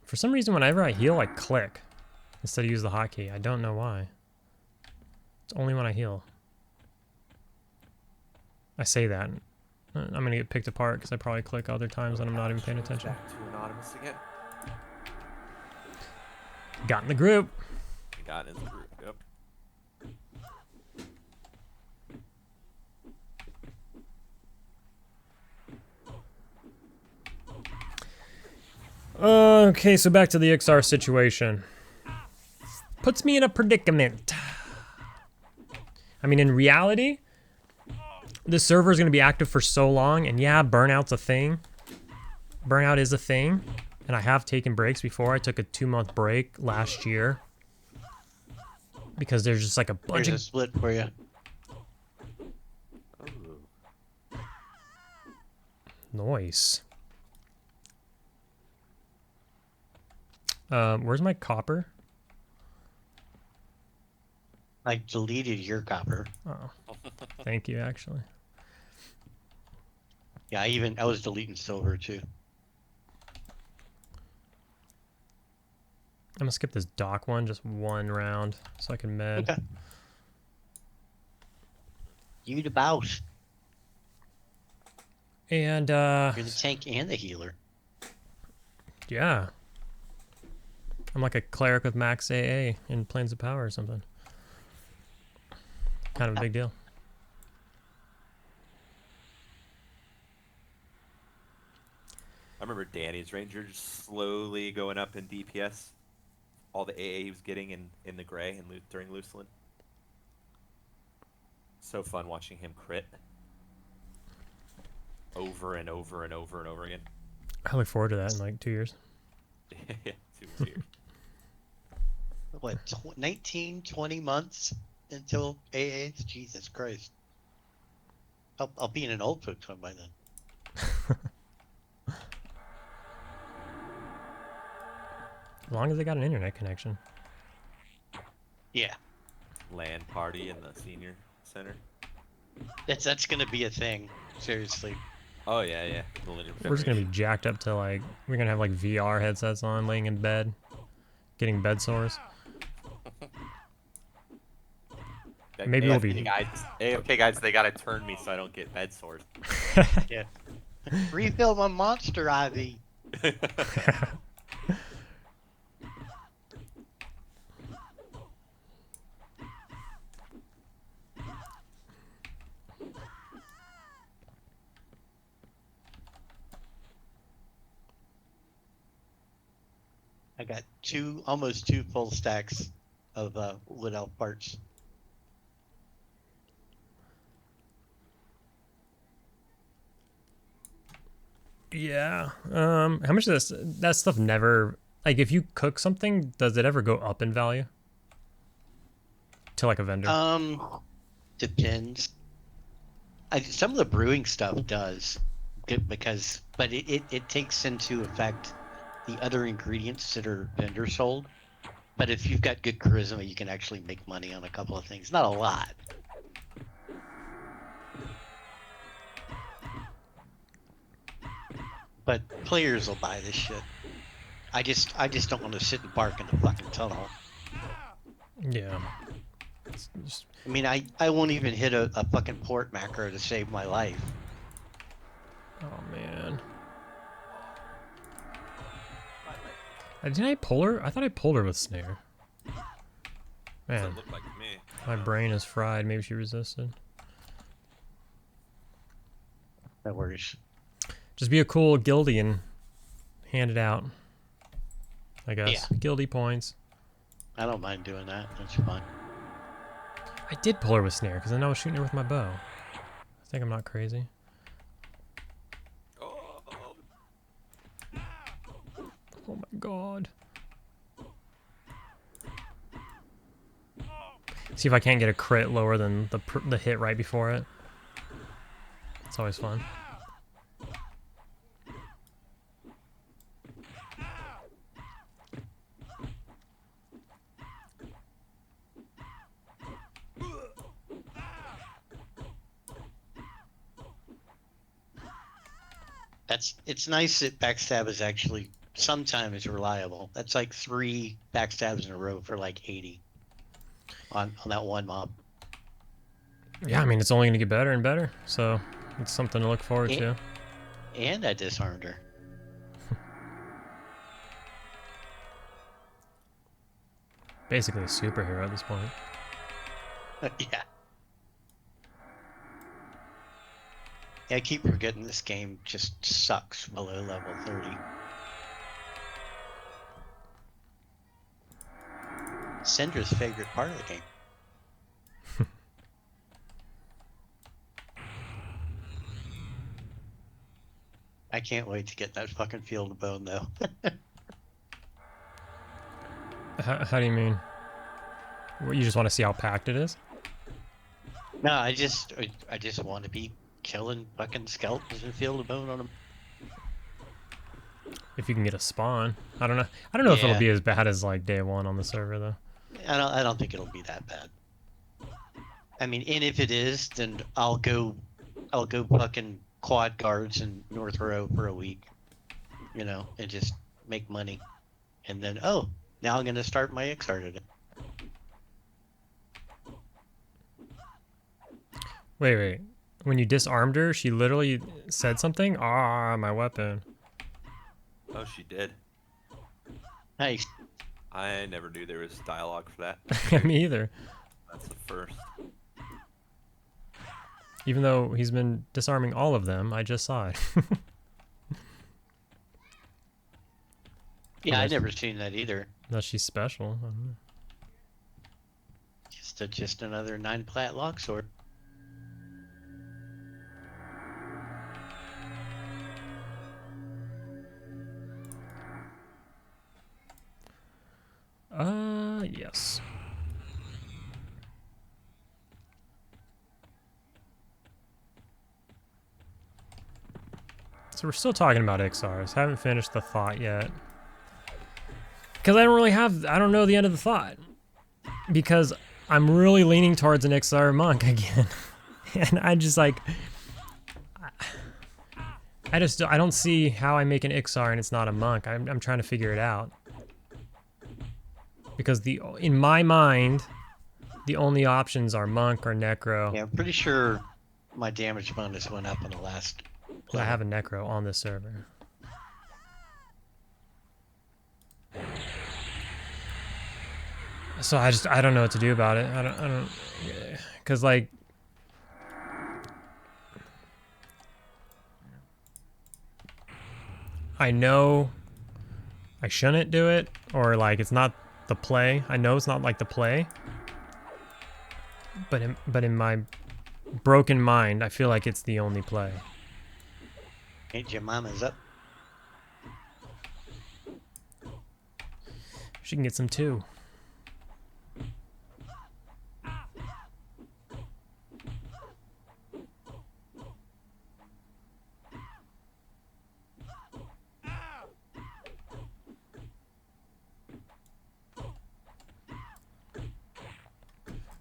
For some reason, whenever I heal, I click instead of use the hotkey. I don't know why. It's only when I heal. I say that. I'm gonna get picked apart because I probably click other times when I'm not even paying attention. Back to anonymous again. Got in the group. You got in the group. Yep. Okay, so back to the XR situation. Puts me in a predicament. I mean, in reality, the server is going to be active for so long, and yeah, burnout's a thing. Burnout is a thing, and I have taken breaks before. I took a 2-month break last year because there's just like a bunch Here's a split for you. Nice. Where's my copper? I deleted your copper. Oh, thank you, actually. Yeah, I was deleting silver too. I'm gonna skip this dock one, just one round, so I can med. Okay. You the boss. And You're the tank and the healer. yeah. I'm like a cleric with max AA in Planes of Power or something. Kind of a big deal. I remember Danny's Ranger just slowly going up in DPS. All the AA he was getting in the gray and during Luceland. So fun watching him crit. Over and over and over and over again. I look forward to that in like 2 years. Yeah, 2 years. What, 19, 20 months until AA? Jesus Christ. I'll be in an old folks home by then. As long as they got an internet connection. Yeah. LAN party in the senior center. That's gonna be a thing. Seriously. Oh yeah, yeah. We're just gonna be jacked up to like, we're gonna have like VR headsets on, laying in bed, getting bed sores. Maybe we'll be. Guys, hey, okay, guys, they gotta turn me so I don't get bed sores. Yeah. Refill my monster IV. I got almost two full stacks of wood elf parts. Yeah. How much of that stuff never, like, if you cook something, does it ever go up in value? To like a vendor? Depends. Some of the brewing stuff does, but it takes into effect the other ingredients that are vendor sold. But if you've got good charisma, you can actually make money on a couple of things. Not a lot. But players will buy this shit. I just don't want to sit and bark in the fucking tunnel. Yeah. I mean, I won't even hit a fucking port macro to save my life. Oh man. Did I pull her? I thought I pulled her with snare. Man, Doesn't look like me. my brain is fried. Maybe she resisted. No worries. Just be a cool guildie and hand it out. I guess. Yeah. Guildie points. I don't mind doing that. That's fun. I did pull her with snare because I know I was shooting her with my bow. I think I'm not crazy. Oh, Oh my god. See if I can't get a crit lower than the hit right before it. It's always fun. It's nice that backstab is actually sometimes reliable. That's like 3 backstabs in a row for like 80 on that one mob. Yeah, I mean, it's only going to get better and better, so it's something to look forward to. And I disarmed her. Basically a superhero at this point. Yeah. Yeah, I keep forgetting this game just sucks below level 30. Syndra's favorite part of the game. I can't wait to get that fucking field of bone though. How do you mean? What, you just want to see how packed it is? No, I just want to be killing fucking skeletons in field of bone on them. If you can get a spawn. I don't know. I don't know if it'll Yeah. be as bad as like day 1 on the server though. I don't think it'll be that bad. I mean, and if it is, then I'll go fucking quad guards in North Row for a week, you know, and just make money. And then, oh, now I'm gonna start my XR today. Wait. When you disarmed her, she literally said something? Ah, my weapon. oh, she did. Nice. I never knew there was dialogue for that. Me either. That's the first. Even though he's been disarming all of them, I just saw it. Yeah, I Unless- never seen that either. Unless she's special. I don't know. Just another 9 plat longsword. Yes. So we're still talking about XRs. Haven't finished the thought yet. Because I don't know the end of the thought. Because I'm really leaning towards an XR monk again. And I just like... I don't see how I make an XR and it's not a monk. I'm trying to figure it out. Because in my mind, the only options are monk or necro. Yeah, I'm pretty sure my damage bonus went up in the last. I have a necro on this server. So I don't know what to do about it. I don't, cause like, I know I shouldn't do it, or like it's not the play. I know it's not like the play, but in my broken mind, I feel like it's the only play. Ain't your mama's up. She can get some too.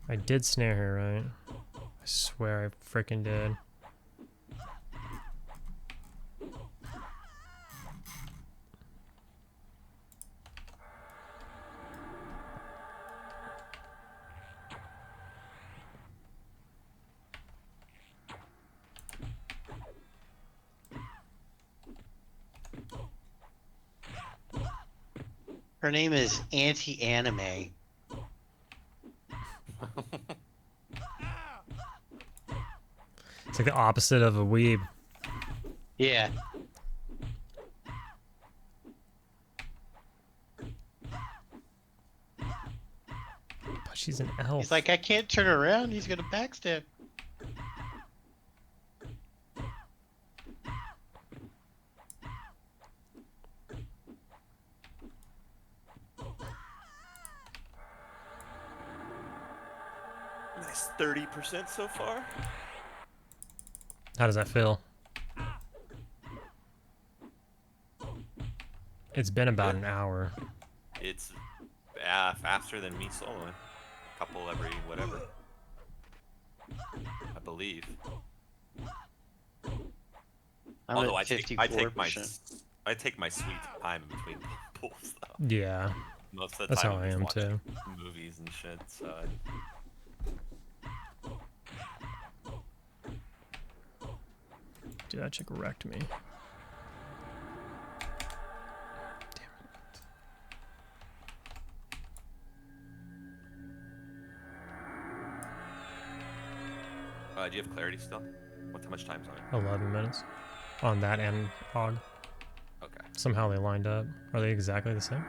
I did snare her, right? I swear I frickin' did. Her name is Anti-Anime. It's like the opposite of a weeb. Yeah. But she's an elf. He's like, I can't turn around. He's gonna backstab. Nice 30% so far. How does that feel? It's been about an hour. It's faster than me soloing. A couple every whatever. I believe. I'm Although at 54%. I take my sweet time in between pulls though. Yeah. Most of the That's time how I I'm am just too. watching movies and shit. So Dude, that chick wrecked me. do you have clarity still? How much time's on it? 11 minutes. On that and Hog. Okay. Somehow they lined up. Are they exactly the same?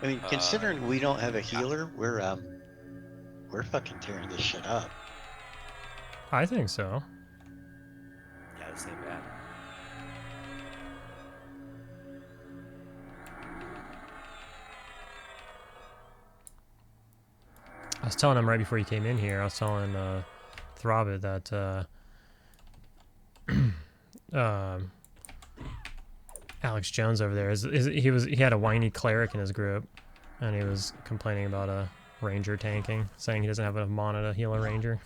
I mean, considering we don't have a healer, we're fucking tearing this shit up. I think so. Yeah, the same bad. I was telling him right before he came in here, I was telling Throbbit that Alex Jones over there he had a whiny cleric in his group, and he was complaining about a ranger tanking, saying he doesn't have enough mana to heal a ranger.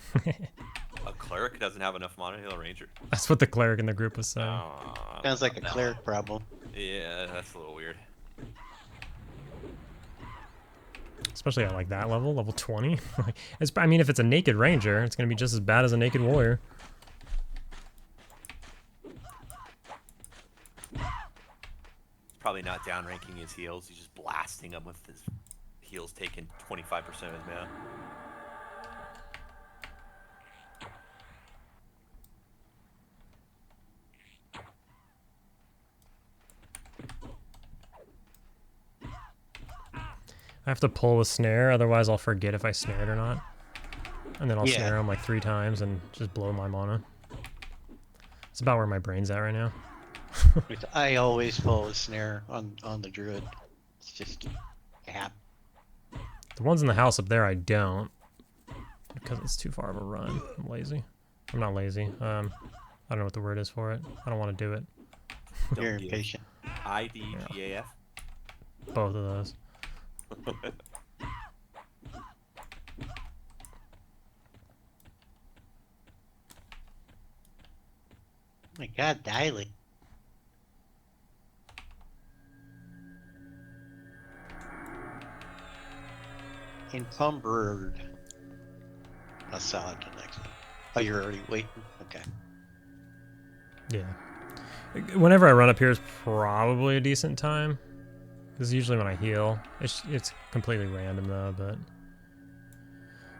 A cleric doesn't have enough mana to heal a ranger? That's what the cleric in the group was saying. Sounds like a cleric problem. Yeah, that's a little weird. Especially at like that level, level 20. I mean, if it's a naked ranger, it's gonna be just as bad as a naked warrior. Probably not downranking his heals. He's just blasting them with his heals taking 25% of his mana. I have to pull the snare, otherwise I'll forget if I snared or not. And then I'll snare him like 3 times and just blow my mana. It's about where my brain's at right now. I always pull a snare on the druid. It's just a habit. The ones in the house up there I don't, because it's too far of a run. I'm lazy. I'm not lazy. I don't know what the word is for it. I don't want to do it. You're impatient. IDGAF? Both of those. Oh my god, Diley. Encumbered. I'll sell it to the next one. Oh, you're already waiting? Okay. Yeah. Whenever I run up here is probably a decent time. This is usually when I heal. It's completely random though, but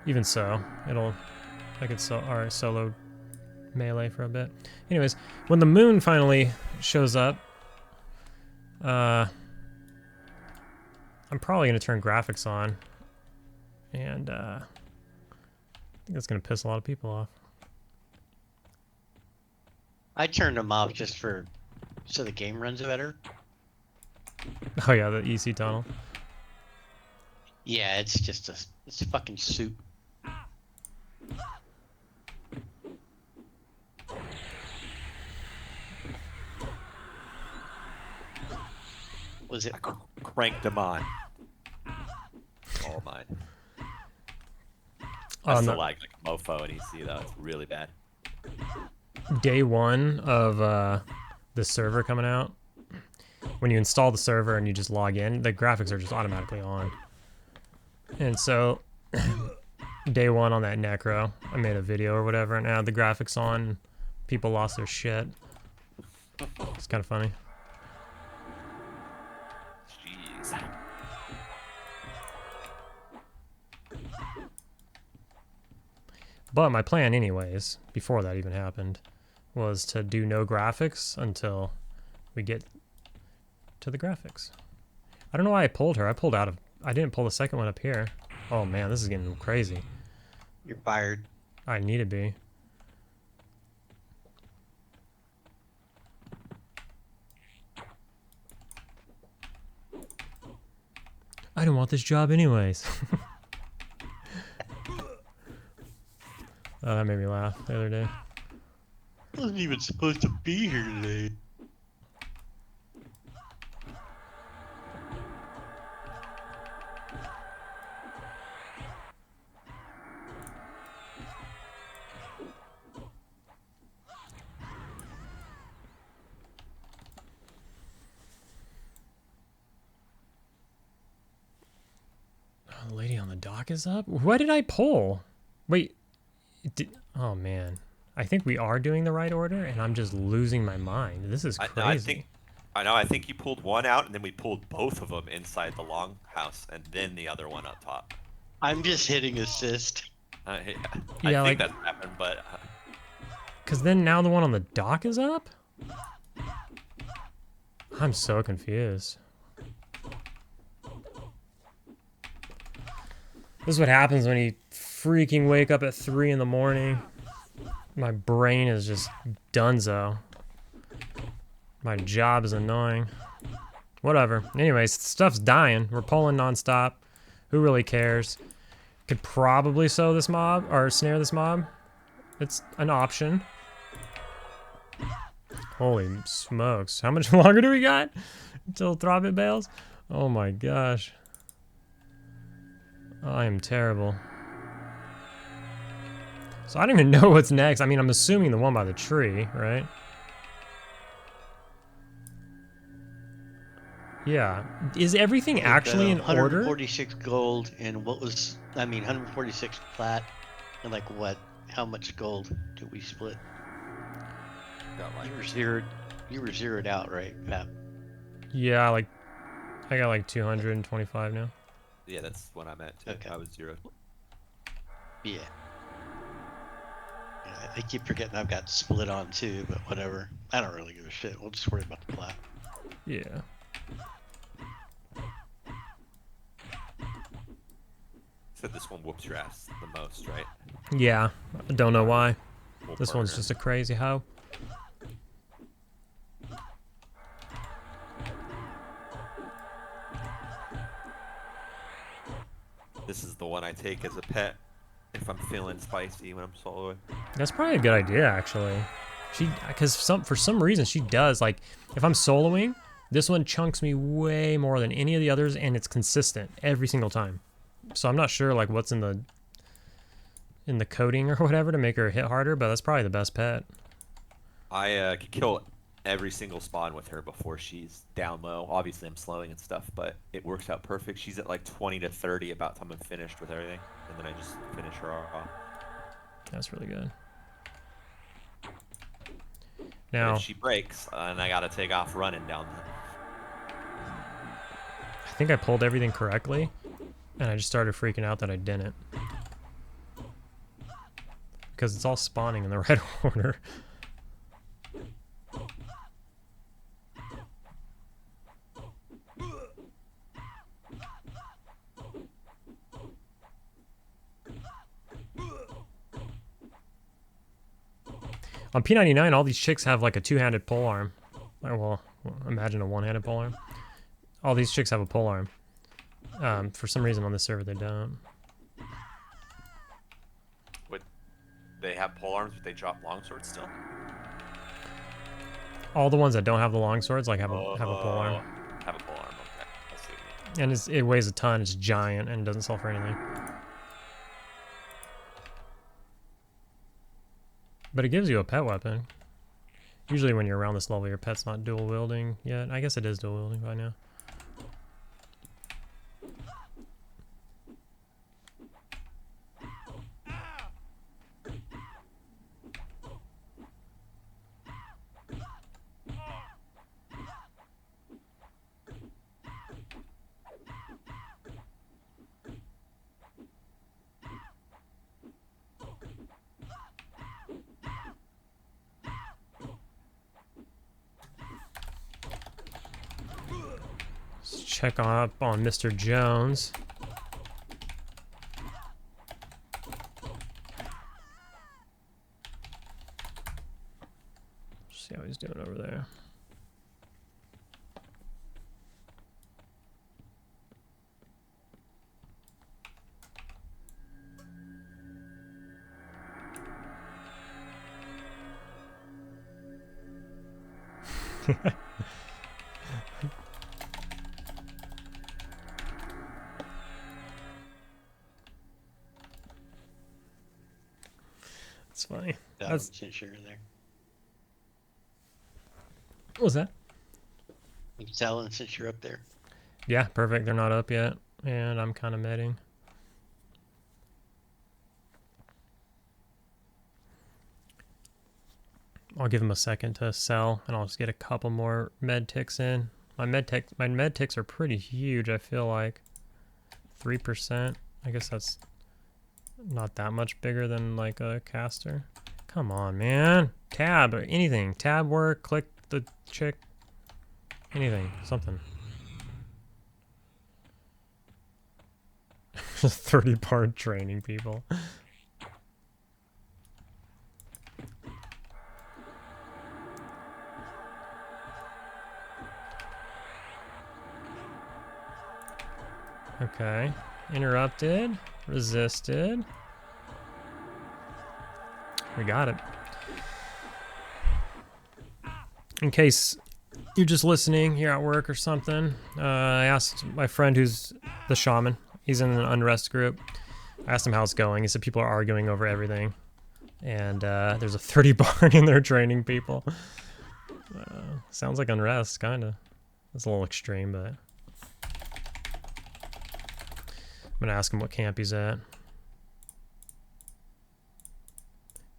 even so, I could solo melee for a bit. Anyways, when the moon finally shows up, I'm probably gonna turn graphics on, and I think that's gonna piss a lot of people off. I turned them off just so the game runs better. Oh yeah, the EC tunnel. Yeah, it's just it's fucking soup. Was it? I cranked them on. All mine. I still lag like a mofo and EC though. It's really bad. Day 1 of the server coming out, when you install the server and you just log in, the graphics are just automatically on. And so day 1 on that necro, I made a video or whatever, and I had the graphics on. People lost their shit. It's kind of funny. Jeez. But my plan anyways, before that even happened, was to do no graphics until we get to the graphics. I don't know why I pulled her. I didn't pull the second one up here. Oh man, this is getting crazy. You're fired. I need to be. I didn't want this job anyways. Oh, that made me laugh the other day. I wasn't even supposed to be here today. Oh, the lady on the dock is up? What did I pull? Wait. Oh, man. I think we are doing the right order, and I'm just losing my mind. This is crazy. I think you pulled one out, and then we pulled both of them inside the longhouse, and then the other one up top. I'm just hitting assist. Yeah, Yeah, I think that happened, but... Because then now the one on the dock is up? I'm so confused. This is what happens when you freaking wake up at 3 in the morning. My brain is just donezo. My job is annoying. Whatever. Anyways, stuff's dying. We're pulling nonstop. Who really cares? Could probably sew this mob, or snare this mob. It's an option. Holy smokes. How much longer do we got until Throbbit bails? Oh my gosh. I am terrible. So I don't even know what's next. I mean, I'm assuming the one by the tree, right? Yeah. Is everything actually in order? 146 gold and what was, 146 flat and like what? How much gold did we split? You were zeroed out, right, Pap? Yeah, I got like 225 now. Yeah, that's what I'm at too. Okay. I was 0. Yeah. I keep forgetting I've got split on too, but whatever. I don't really give a shit. We'll just worry about the plat. Yeah. Said this one whoops your ass the most, right? Yeah. I don't know why. We'll This one's just a crazy hoe. This is the one I take as a pet if I'm feeling spicy when I'm soloing. That's probably a good idea, actually. Because for some reason she does, like, if I'm soloing, this one chunks me way more than any of the others, and it's consistent every single time. So I'm not sure, like, what's in the coding or whatever to make her hit harder, but that's probably the best pet. I could kill every single spawn with her before she's down low. Obviously, I'm slowing and stuff, but it works out perfect. She's at like 20 to 30 about time I'm finished with everything, and then I just finish her off. That's really good. And Now, if she breaks, and I gotta take off running down there. I think I pulled everything correctly, and I just started freaking out that I didn't. Because it's all spawning in the right order. On P99, all these chicks have like a two-handed pole arm. Well, imagine a one-handed pole arm. All these chicks have a pole arm. For some reason on this server they don't. Would they have pole arms, but they drop longswords still? All the ones that don't have the long swords like have a pole arm. Have a pole arm, okay. I see what you mean. And it weighs a ton, it's giant, and it doesn't sell for anything. But it gives you a pet weapon. Usually when you're around this level, your pet's not dual wielding yet. I guess it is dual wielding by now. check up on Mr. Jones. See how he's doing over there. That's funny. That's Sugar there. what was that? You selling since you're up there. Yeah, perfect. They're not up yet, and I'm kind of medding. I'll give him a second to sell, and I'll just get a couple more med ticks in. My med ticks are pretty huge. I feel like 3%. I guess that's not that much bigger than like a caster. Come on, man. Tab or anything. Tab work. Click the chick. Anything. Something. 30-part training people. Okay. Interrupted. Resisted. We got it. In case you're just listening, you're at work or something, I asked my friend who's the shaman. He's in an unrest group. I asked him how it's going. He said people are arguing over everything. And there's a 30 bar in there training people. Sounds like unrest, kind of. It's a little extreme, but... I'm going to ask him what camp he's at.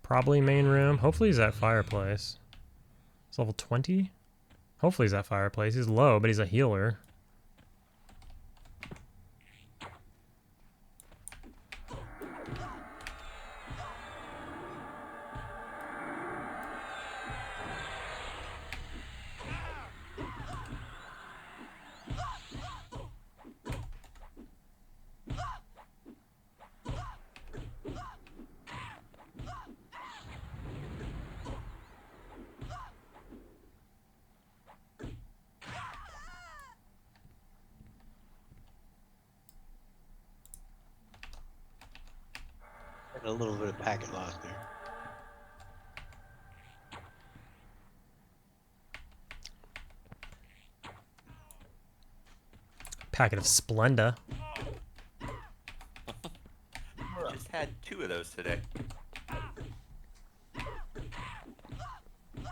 Probably main room. Hopefully he's at fireplace. He's level 20? Hopefully he's at fireplace. He's low, but he's a healer. A little bit of packet loss there. Packet of Splenda. Just had 2 of those today.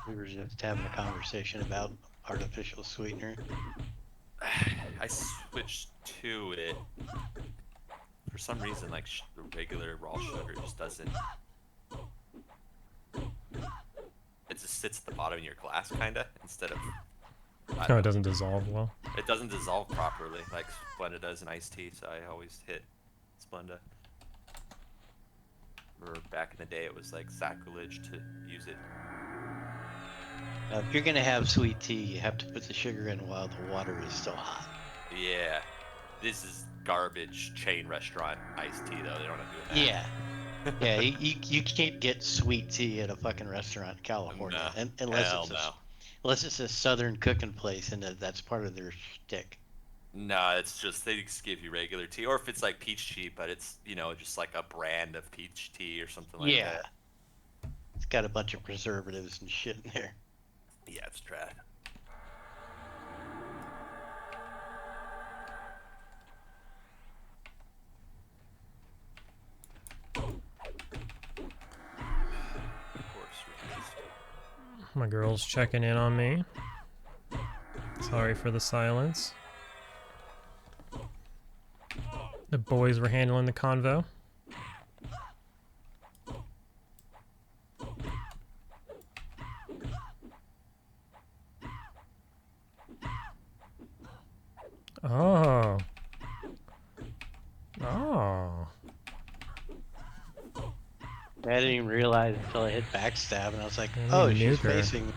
We were just having a conversation about artificial sweetener. I switched to it. For some reason, like the regular raw sugar just doesn't. It just sits at the bottom of your glass, kinda, instead of. Oh, it doesn't dissolve well. It doesn't dissolve properly like Splenda does in iced tea, so I always hit Splenda. Or back in the day, it was like sacrilege to use it. Now, if you're gonna have sweet tea, you have to put the sugar in while the water is still hot. Yeah, this is garbage chain restaurant iced tea though. They don't do that. Yeah. Yeah, you can't get sweet tea at a fucking restaurant in California, No. unless it's a southern cooking place and that's part of their shtick. No, it's just they just give you regular tea, or if it's like peach tea, but it's just like a brand of peach tea or something like Yeah. that. It's got a bunch of preservatives and shit in there. Yeah, it's trash. My girl's checking in on me. Sorry for the silence. The boys were handling the convo. Oh. Oh. I didn't even realize until I hit backstab, and I was like, I oh, didn't she's nuke her. facing me.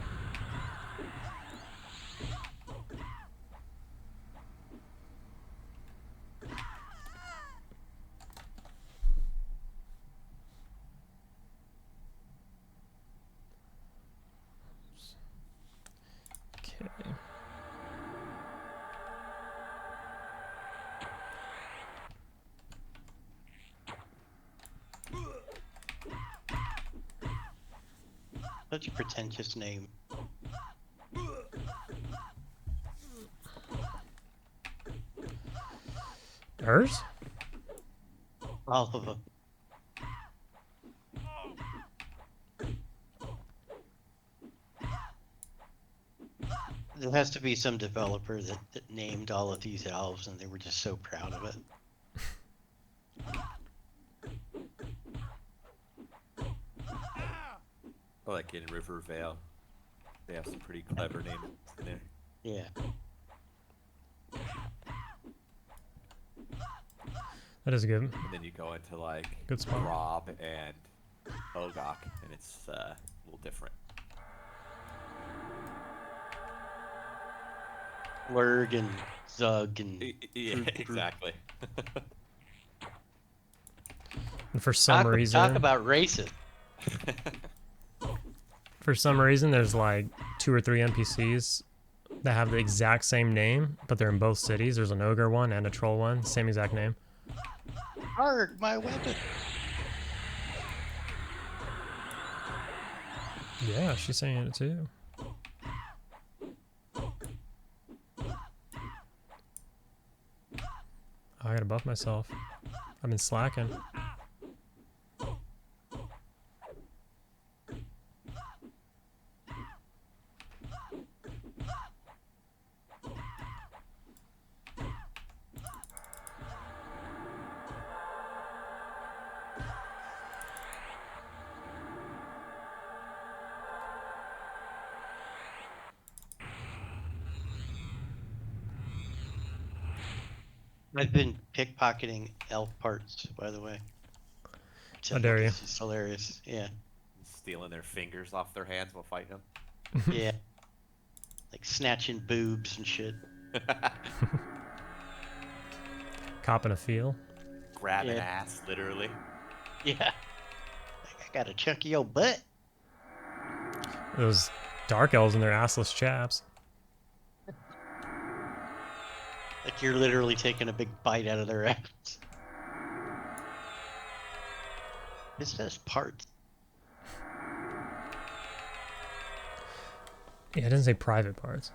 Such a pretentious name. Hers? All of them. There has to be some developer that named all of these elves, and they were just so proud of it. Like in Rivervale, they have some pretty clever names in there. Yeah. That is good. And then you go into like Good spot. Rob and Ogok, and it's a little different. Lurg and Zug and Yeah, exactly. And for some reason, talk about racist. for some reason, there's like 2 or 3 NPCs that have the exact same name, but they're in both cities. There's an ogre one and a troll one, same exact name. Arg, my weapon. Yeah, she's saying it too. I gotta buff myself. I've been slacking. I've been pickpocketing elf parts, by the way. How dare you. It's just hilarious. Yeah. Stealing their fingers off their hands while fighting them. Yeah. Like snatching boobs and shit. Copping a feel. Grabbing Yeah. ass, literally. Yeah. Like, I got a chunky old butt. Those dark elves and their assless chaps. Like you're literally taking a big bite out of their ass. This says parts. Yeah, it doesn't say private parts.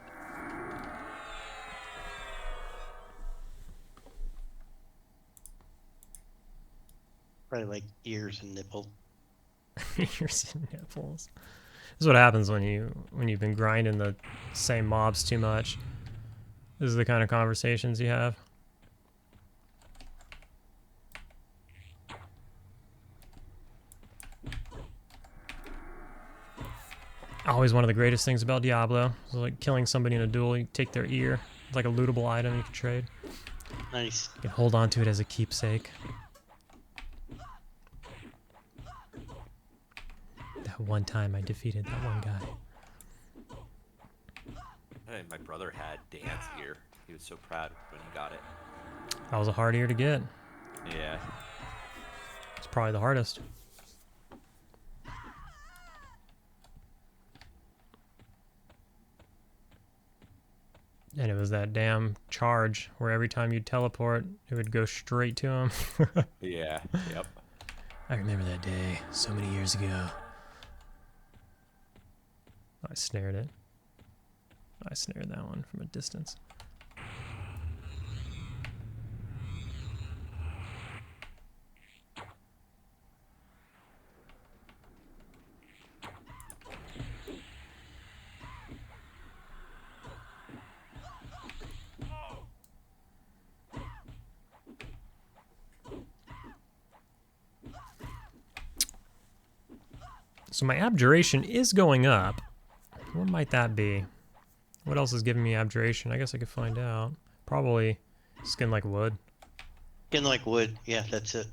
Probably like ears and nipples. Ears and nipples. This is what happens when you've been grinding the same mobs too much. This is the kind of conversations you have. Always one of the greatest things about Diablo. It's like killing somebody in a duel, you take their ear. It's like a lootable item you can trade. Nice. You can hold on to it as a keepsake. That one time I defeated that one guy. And my brother had Dan's ear. He was so proud when he got it. That was a hard ear to get. Yeah. It's probably the hardest. And it was that damn charge where every time you'd teleport, it would go straight to him. Yeah. Yep. I remember that day so many years ago. I snared it. I snared that one from a distance. So my abjuration is going up. What might that be? What else is giving me abjuration? I guess I could find out. Probably skin like wood. Skin like wood. Yeah, that's it.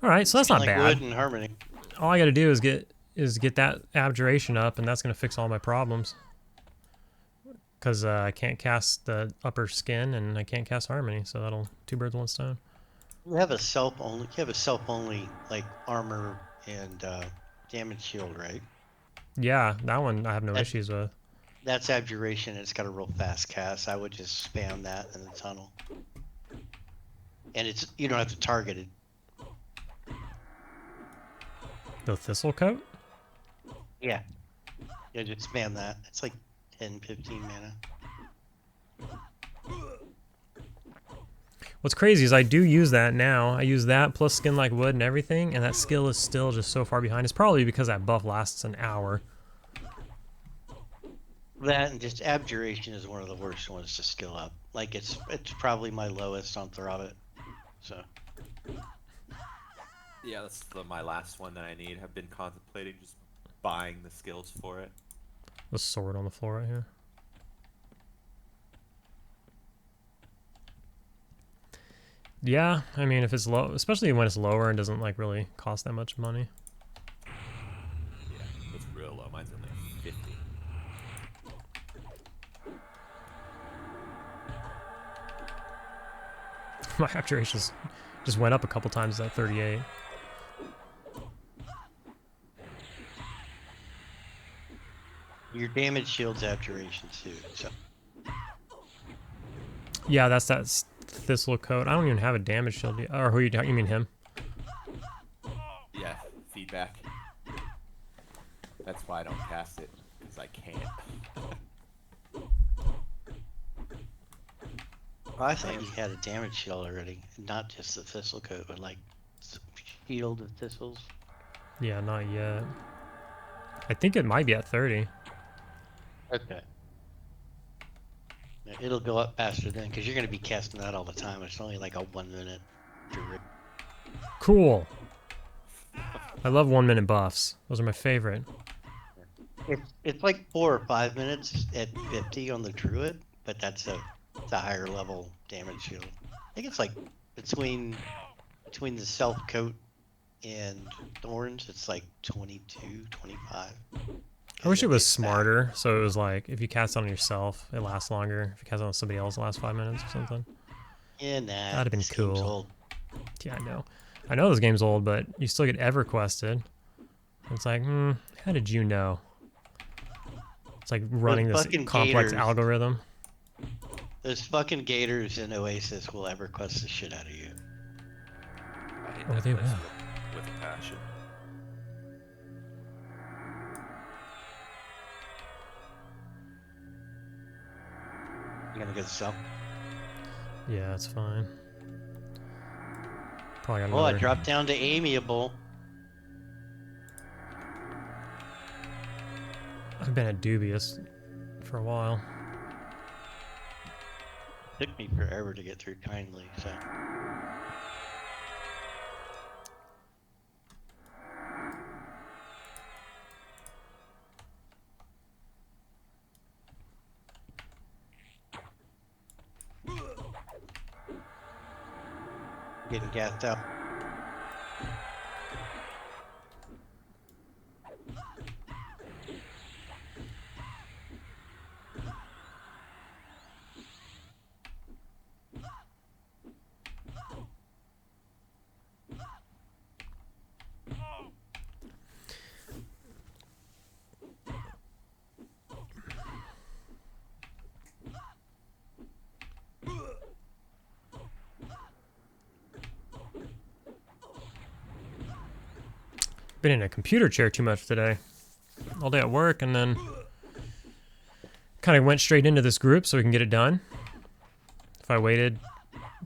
All right, so that's not Like bad. wood and harmony. All I got to do is get that abjuration up, and that's gonna fix all my problems. Cause I can't cast the upper skin, and I can't cast harmony, so that'll 2 birds 1 stone. You have a self only. You have a self only like armor and damage shield, right? Yeah, that one I have no That- issues with. That's abjuration. It's got a real fast cast. I would just spam that in the tunnel. And it's you don't have to target it. The thistle coat? Yeah. Yeah, just spam that. It's like 10, 15 mana. What's crazy is I do use that now. I use that plus Skin Like Wood and everything, and that skill is still just so far behind. It's probably because that buff lasts an hour. That and just Abjuration is one of the worst ones to skill up. Like it's probably my lowest on Throbbit. So Yeah, that's my last one that I need. I've been contemplating just buying the skills for it. The sword on the floor right here. Yeah, I mean, if it's low, especially when it's lower and doesn't like really cost that much money. Yeah, it's real low. Mine's only 50. My abjuration just went up a couple times at 38. your damage shields Abjuration too. So Yeah, that's that Thistle Coat. I don't even have a damage shield. Or who you mean him? Yeah, feedback. That's why I don't cast it, because I can't. I thought you had a damage shield already, not just the Thistle Coat, but like shield of thistles. Yeah, not yet. I think it might be at 30. Okay. It'll go up faster then, because you're going to be casting that all the time. It's only like a 1 minute duration. Cool. I love 1 minute buffs. Those are my favorite. It's like 4 or 5 minutes at 50 on the Druid, but that's a higher level damage shield. I think it's like between the self coat and thorns, it's like 22, 25. I wish it And was it's smarter, so it was like if you cast it on yourself, it lasts longer. If you cast it on somebody else, it lasts 5 minutes or something. Yeah, nah, That'd have been this game's cool. old. Yeah, I know. I know this game's old, but you still get EverQuested. It's like, how did you know? It's like running this fucking complex gators. algorithm. Those fucking gators in Oasis will EverQuest the shit out of you. I hate Oh, that they place will. with a passion. You gonna go sell? Yeah, it's fine. Probably got Oh, I another. dropped down to amiable. I've been at dubious for a while. Took me forever to get through kindly, so. Getting gassed up. Been in a computer chair too much today. All day at work, and then kind of went straight into this group so we can get it done. If I waited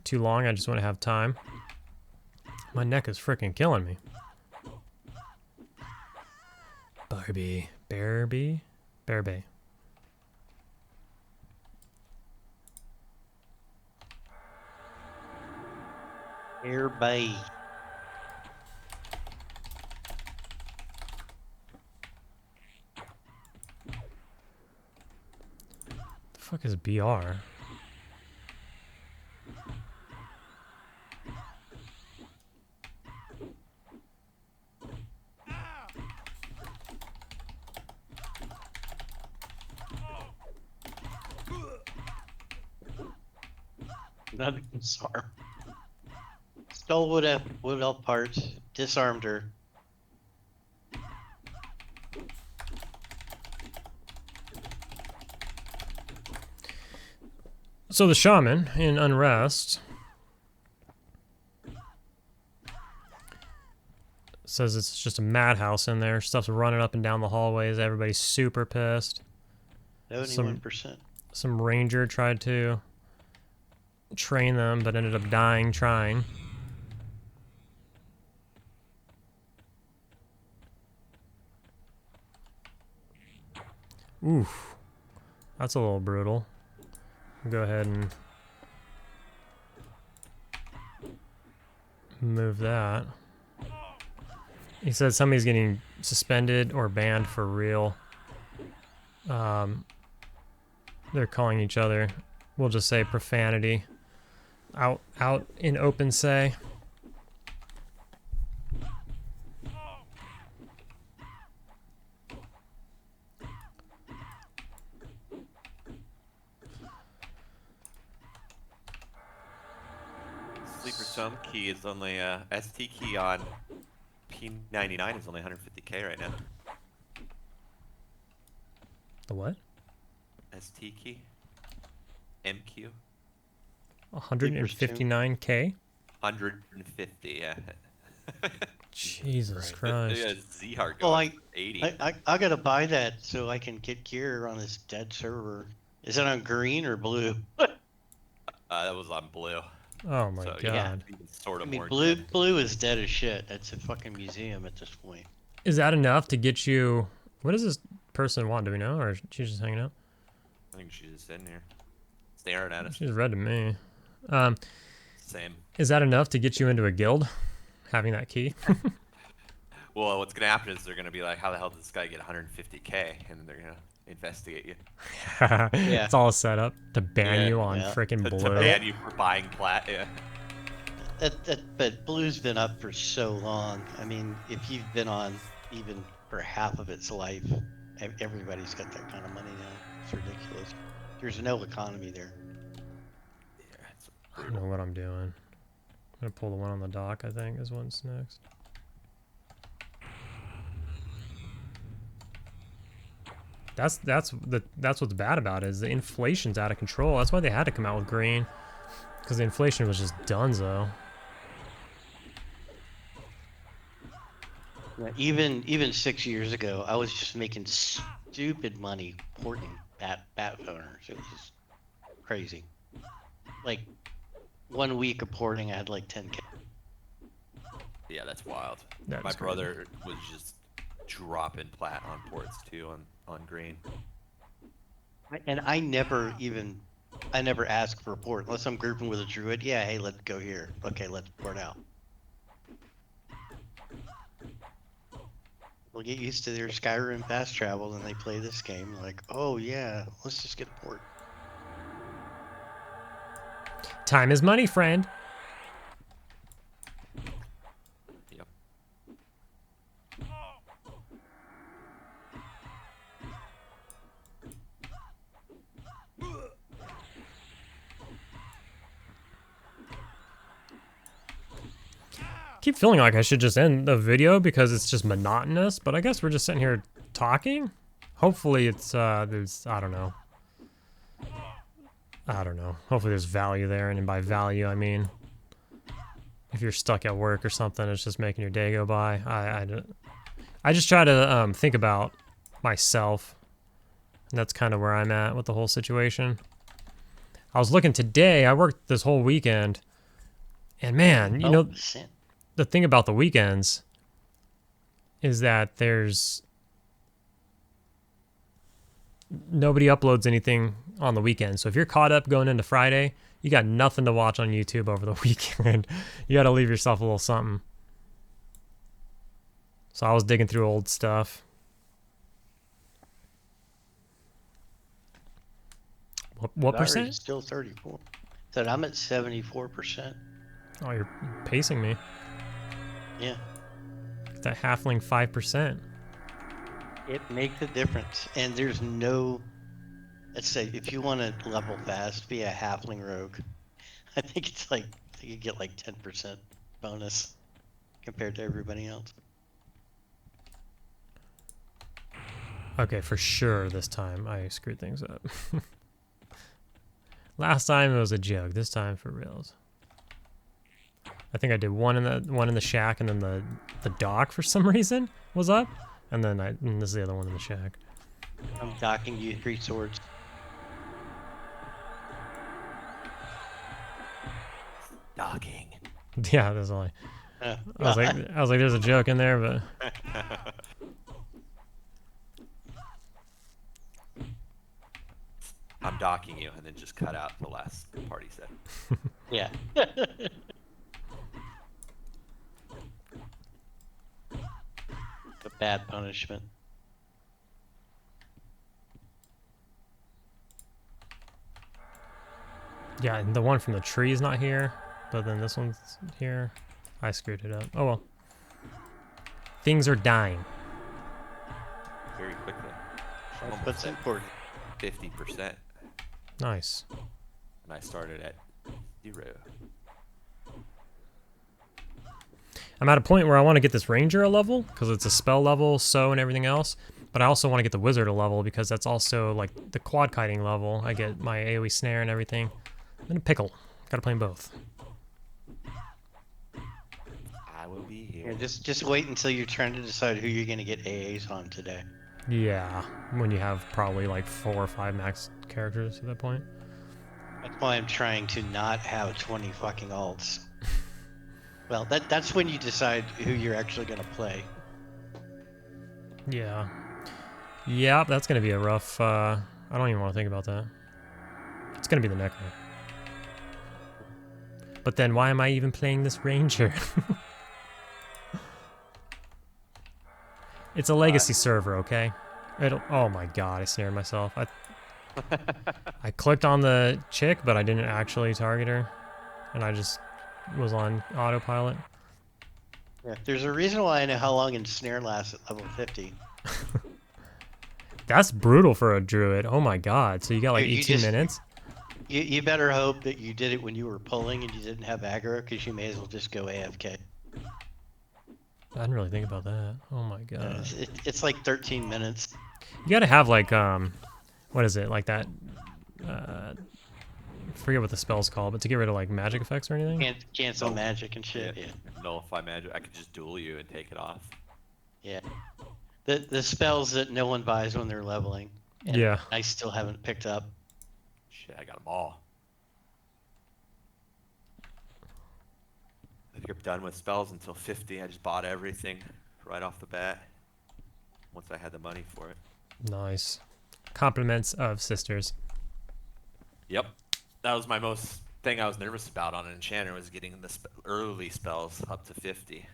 too long, I just want to have time. My neck is freaking killing me. Barbie. Barbie? Barbie. Airbay. The fuck is BR? Another disarm. Stole wood elf parts, disarmed her. So the shaman in Unrest Says it's just a madhouse in there. Stuff's running up and down the hallways. Everybody's super pissed. 71%. Some ranger tried to train them, but ended up dying trying. Oof. That's a little brutal. Go ahead and move that. He said somebody's getting suspended or banned for real. They're calling each other, we'll just say profanity. Out in open say. Sleeper Tome key is only ST key on P99 is only 150k right now. The what? ST key. MQ. 159k? 150, yeah. Jesus Christ. Yeah, Z-Heart Well, going 80. I gotta buy that so I can get gear on this dead server. Is it on green or blue? That was on blue. Oh my So, god. yeah, sort I of mean, more blue is dead as shit. That's a fucking museum at this point. Is that enough to get you... What does this person want? Do we know? Or is she just hanging out? I think she's just sitting here, staring at us. She's red to me. Same. Is that enough to get you into a guild? Having that key? Well, what's gonna happen is they're gonna be like, "How the hell did this guy get 150k?" And then they're gonna investigate you. Yeah. It's all set up to ban you on freaking To blue. ban you for buying plat. Yeah. But blue's been up for so long. I mean, if you've been on even for half of its life, everybody's got that kind of money now. It's ridiculous. There's no economy there. Yeah, it's I don't know what I'm doing. I'm gonna pull the one on the dock, I think, is what's next. That's what's bad about it, is the inflation's out of control. That's why they had to come out with green. Because the inflation was just dunzo. Yeah, even 6 years ago, I was just making stupid money porting bat owners. It was just crazy. Like 1 week of porting, I had like 10K. Yeah, that's wild. That My is crazy. brother was just dropping plat on ports too on green. And I never ask for a port unless I'm grouping with a druid. Yeah, hey, let's go here. Okay, let's port out. We'll get used to their Skyrim fast travel and they play this game like, oh yeah, let's just get a port. Time is money, friend. Yep. Keep feeling like I should just end the video because it's just monotonous, but I guess we're just sitting here talking. Hopefully it's there's I don't know. Hopefully there's value there, and by value I mean if you're stuck at work or something, it's just making your day go by. I just try to think about myself, and that's kind of where I'm at with the whole situation. I was looking today. I worked this whole weekend, and man, you know. The thing about the weekends is that there's nobody uploads anything on the weekend. So if you're caught up going into Friday, you got nothing to watch on YouTube over the weekend. You got to leave yourself a little something. So I was digging through old stuff. What percent? Still 34. Said I'm at 74%. Oh, you're pacing me. Yeah. That halfling 5%. It makes a difference. And there's no, let's say, if you want to level fast, be a halfling rogue. I think it's like, you get like 10% bonus compared to everybody else. Okay, for sure this time I screwed things up. Last time it was a joke. This time for reals. I think I did one in the shack and then the the dock for some reason was up, and then this is the other one in the shack. I'm docking you 3 swords. Docking. Yeah, that's all. I was like, there's a joke in there, but I'm docking you, and then just cut out the last part he said. Yeah. A bad punishment. yeah, and the one from the tree is not here, but then this one's here. I screwed it up. Oh well. Things are dying. Very quickly. That's what's important. 50%. Nice. And I started at 0. I'm at a point where I want to get this ranger a level because it's a spell level, so and everything else. But I also want to get the wizard a level because that's also like the quad kiting level. I get my AoE snare and everything. And a pickle. Gotta play them both. I will be here. Yeah, just wait until you're trying to decide who you're gonna get AAs on today. Yeah, when you have probably like 4 or 5 max characters at that point. That's why I'm trying to not have 20 fucking alts. Well, that's when you decide who you're actually gonna play. Yeah. Yeah, that's gonna be a rough, I don't even want to think about that. It's gonna be the Necro. But then why am I even playing this ranger? It's a legacy server, okay? Oh my god, I snared myself. I clicked on the chick, but I didn't actually target her. And I just was on autopilot. Yeah, there's a reason why I know how long ensnare lasts at level 50. That's brutal for a druid. Oh my god. So you got like Dude, 18 minutes? You better hope that you did it when you were pulling and you didn't have aggro, because you may as well just go AFK. I didn't really think about that. Oh my god. It's like 13 minutes. You gotta have like, what is it? Like that, forget what the spell's called, but to get rid of like magic effects or anything? Can't cancel magic and shit, yeah. Nullify magic. I could just duel you and take it off. Yeah. The spells that no one buys when they're leveling. And Yeah. I still haven't picked up. Shit, I got them all. I think I'm done with spells until 50. I just bought everything right off the bat. Once I had the money for it. Nice. Compliments of sisters. Yep. That was my most thing I was nervous about on an enchanter, was getting the early spells up to 50.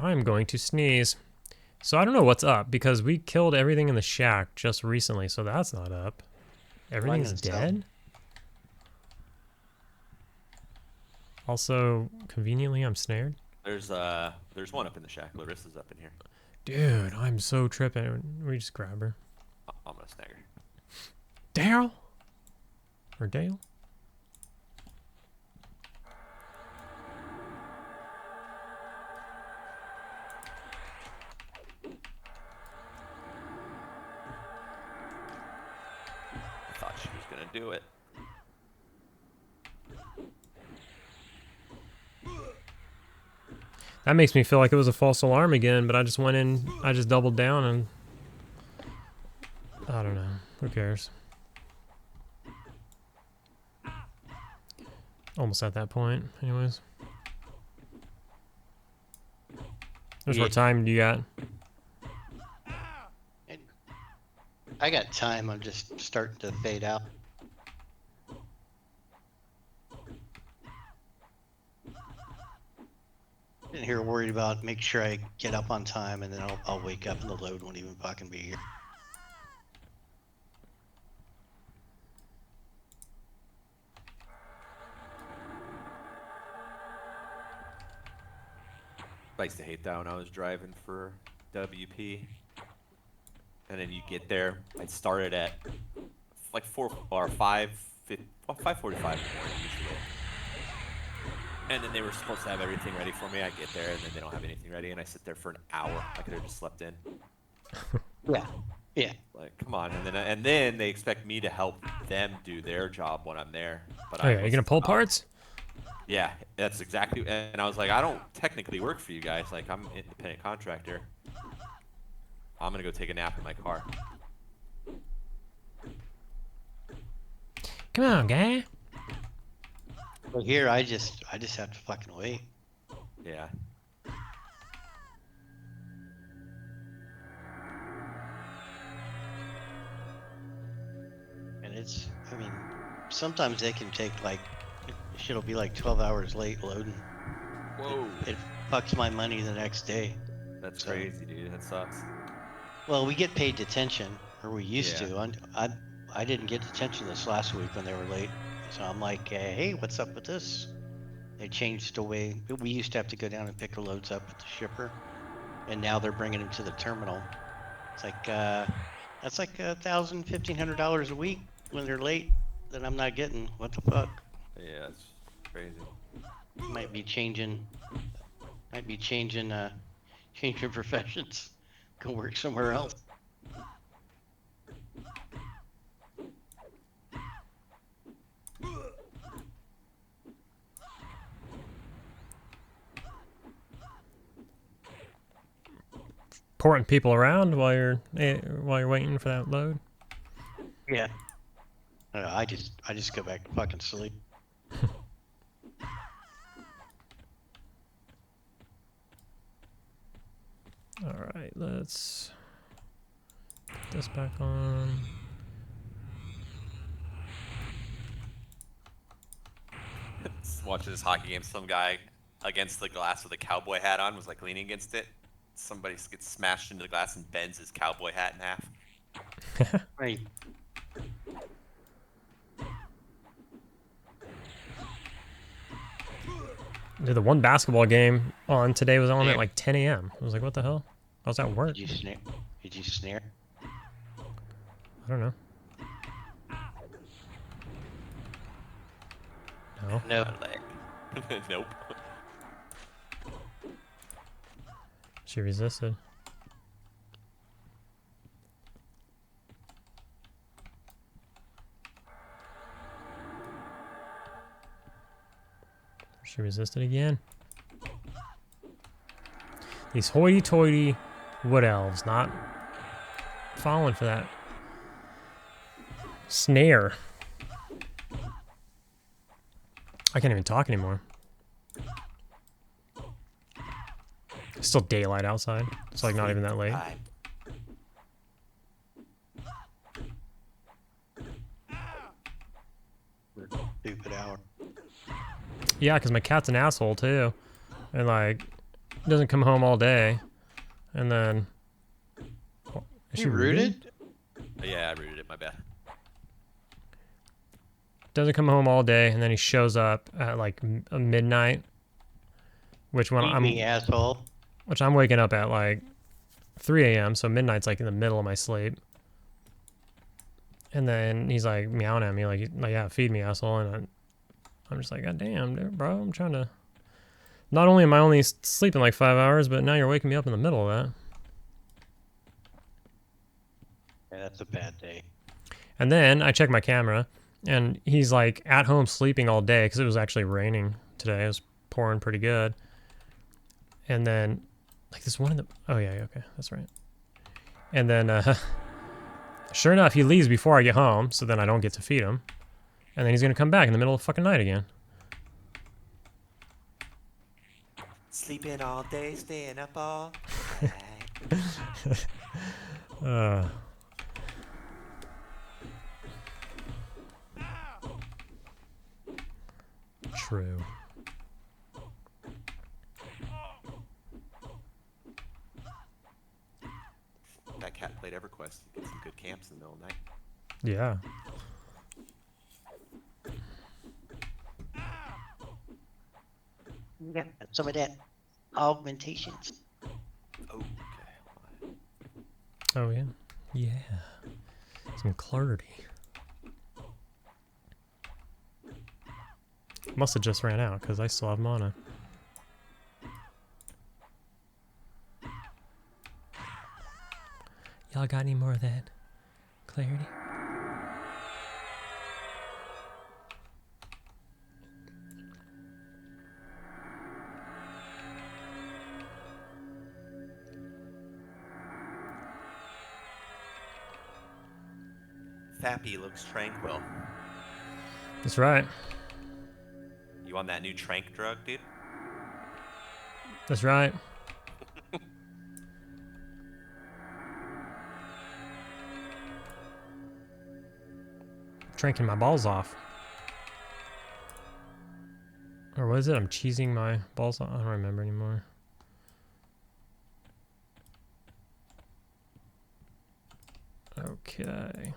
I'm going to sneeze. So I don't know what's up because we killed everything in the shack just recently, so that's not up. Everything's dead? Also, conveniently, I'm snared. There's one up in the shack. Larissa's up in here. Dude, I'm so tripping. We just grab her. I'm gonna snag her. Daryl? Or Dale? I thought she was gonna do it. That makes me feel like it was a false alarm again, but I just went in, I just doubled down and... I don't know. Who cares? Almost at that point, anyways. There's what time do you got? I got time, I'm just starting to fade out. Sitting here worried about make sure I get up on time, and then I'll wake up and the load won't even fucking be here. I used to hate that when I was driving for WP. And then you get there. I started at like 4 or 5:45 in the morning usually. And then they were supposed to have everything ready for me. I get there and then they don't have anything ready, and I sit there for an hour. I could have just slept in. Yeah. Yeah. Like, come on. And then they expect me to help them do their job when I'm there. But Oh yeah, you gonna pull parts? Yeah, that's exactly. And I was like, I don't technically work for you guys. Like, I'm an independent contractor. I'm gonna go take a nap in my car. Come on, guy. Well, here I just have to fucking wait. Yeah. And it's, I mean, sometimes they can take like, shit'll be like 12 hours late loading. Whoa. It fucks my money the next day. That's So- crazy, dude. That sucks. Well, we get paid detention, or we used Yeah. to. I didn't get detention this last week when they were late. So I'm like, hey, what's up with this? They changed the way, we used to have to go down and pick the loads up at the shipper. And now they're bringing them to the terminal. It's like, that's like $1,000, $1,500 a week when they're late that I'm not getting. What the fuck? Yeah, it's crazy. Might be changing, changing professions. Go work somewhere else. Porting people around while you're waiting for that load. Yeah. I just go back to fucking sleep. All right, let's put this back on. Watching this hockey game, some guy against the glass with a cowboy hat on was like leaning against it. Somebody gets smashed into the glass and bends his cowboy hat in half. Right. Dude, the one basketball game on today was on Yeah. at like 10 a.m. I was like, what the hell? I was at work. Did you snare? Did you snare? I don't know. No. No. Nope. She resisted. She resisted again. These hoity-toity wood elves not falling for that snare. I can't even talk anymore. It's still daylight outside. It's like not even that late. Time. Stupid hour. Yeah, because my cat's an asshole too, and like doesn't come home all day, and then is she You rooted? Yeah, I rooted it. My bad. Doesn't come home all day, and then he shows up at like midnight, which when Beat me, asshole. I'm waking up at like 3 a.m. So midnight's like in the middle of my sleep, and then he's like meowing at me like yeah, feed me, asshole, and I'm just like, God damn, dude, bro, I'm trying to. Not only am I only sleeping like 5 hours, but now you're waking me up in the middle of that. Yeah, that's a bad day. And then I check my camera, and he's like at home sleeping all day because it was actually raining today. It was pouring pretty good. And then, like this one in the, oh yeah, okay, that's right. And then, sure enough, he leaves before I get home, so then I don't get to feed him. And then he's gonna come back in the middle of the fucking night again. Sleeping all day, staying up all night. True. That cat played EverQuest. You get some good camps in the middle of the night. Yeah. Yeah, some of that augmentations. Oh, okay. Oh yeah. Yeah. Some clarity. Must have just ran out because I still have mana. Y'all got any more of that clarity? Fappy looks tranquil. That's right. You on that new trank drug, dude? That's right. Tranking my balls off. Or what is it? I'm cheesing my balls off? I don't remember anymore. Okay.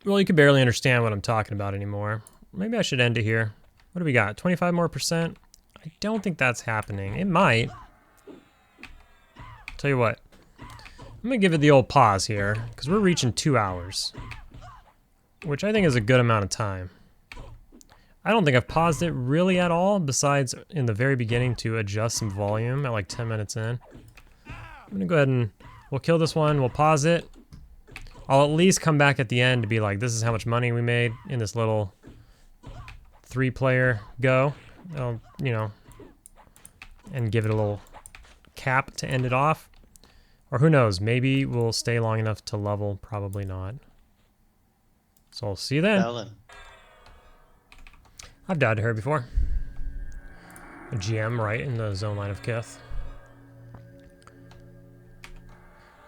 Well, you can barely understand what I'm talking about anymore. Maybe I should end it here. What do we got? 25 more %? I don't think that's happening. It might. Tell you what. I'm going to give it the old pause here, because we're reaching 2 hours. Which I think is a good amount of time. I don't think I've paused it really at all, besides in the very beginning to adjust some volume at like 10 minutes in. I'm going to go ahead and we'll kill this one. We'll pause it. I'll at least come back at the end to be like, this is how much money we made in this little 3-player go. You know, and give it a little cap to end it off. Or who knows, maybe we'll stay long enough to level. Probably not. So I'll see you then. Ellen. I've died to her before. A GM right in the zone line of Kith.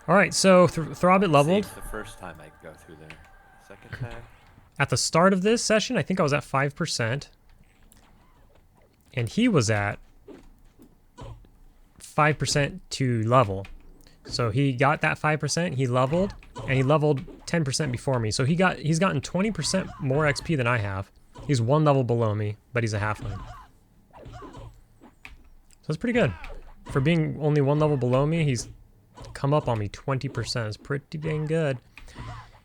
Alright, so Throbbit leveled. The first time I go through there. Second time. At the start of this session, I think I was at 5%. And he was at 5% to level. So he got that 5%, he leveled, and he leveled 10% before me. So he's gotten 20% more XP than I have. He's 1 level below me, but he's a halfling. So that's pretty good. For being only 1 level below me, he's come up on me 20%. It's pretty dang good.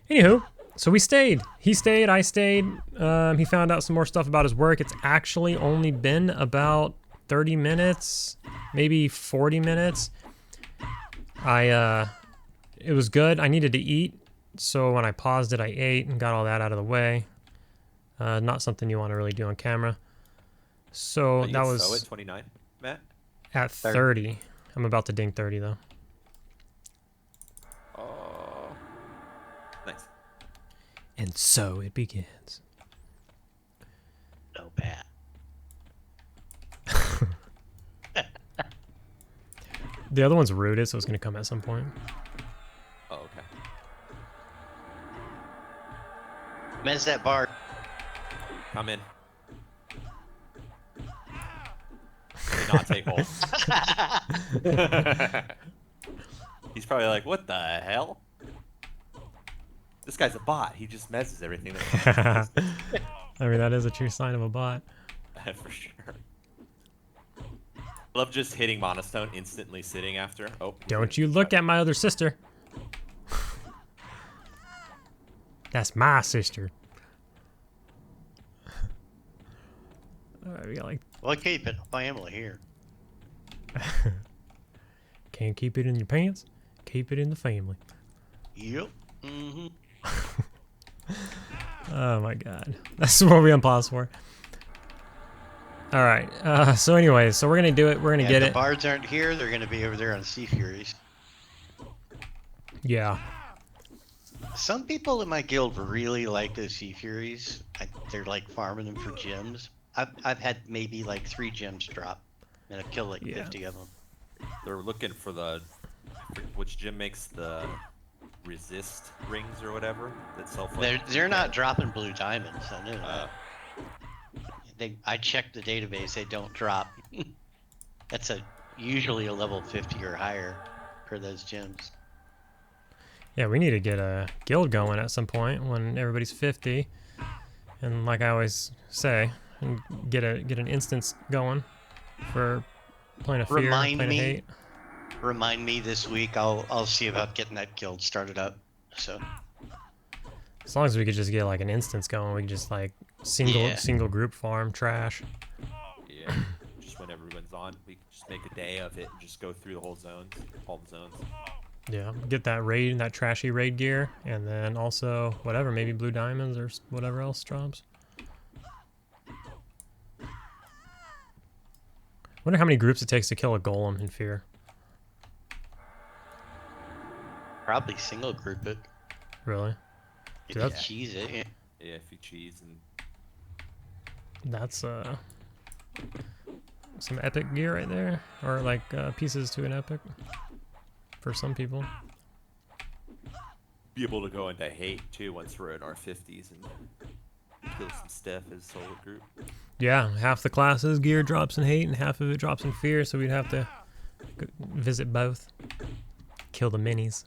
Anywho, so we stayed. He stayed, I stayed. He found out some more stuff about his work. It's actually only been about 30 minutes, maybe 40 minutes. It was good. I needed to eat, so when I paused it, I ate and got all that out of the way. Not something you want to really do on camera. So that was so at 29, Matt? At 30. I'm about to ding 30 though. Oh, nice. And so it begins. No bad. The other one's rooted, so it's going to come at some point. Oh, okay. Mez that bar. Come in. Did not take hold. He's probably like, what the hell? This guy's a bot. He just messes everything. I mean, that is a true sign of a bot. For sure. Love just hitting monostone, instantly sitting after. Oh. Don't you look at my other sister. That's my sister. Alright, we got like... Well, keep it. I am here. Can't keep it in your pants. Keep it in the family. Yep. Mm-hmm. Oh my god. That's what we unpause for. Alright, so anyways, so we're gonna do it. We're gonna get it. it. The bards aren't here. They're gonna be over there on Sea Furies. Yeah. Some people in my guild really like those Sea Furies. They're like farming them for gems. I've had maybe like 3 gems drop, and I've killed like 50 of them. They're looking for which gem makes the resist rings or whatever that self. They're not dropping blue diamonds. I knew that. I checked the database. They don't drop. That's usually a level 50 or higher for those gems. Yeah, we need to get a guild going at some point when everybody's 50, and like I always say, and get an instance going for playing a fear, playing a hate. Remind me this week. I'll see about getting that guild started up. So as long as we could just get like an instance going, we could just like single group farm trash. Yeah, just when everyone's on, we can just make a day of it and just go through the whole zones, all the zones. Yeah, get that raid, that trashy raid gear, and then also whatever, maybe blue diamonds or whatever else drops. Wonder how many groups it takes to kill a golem in fear. probably single group it. Really? If Dude, you that's- cheese it. Yeah. Yeah, if you cheese and That's some epic gear right there, or like pieces to an epic for some people. be able to go into hate too once we're in our 50s and kill some stuff as solo group. Yeah, half the classes gear drops in hate and half of it drops in fear, so we'd have to visit both. Kill the minis.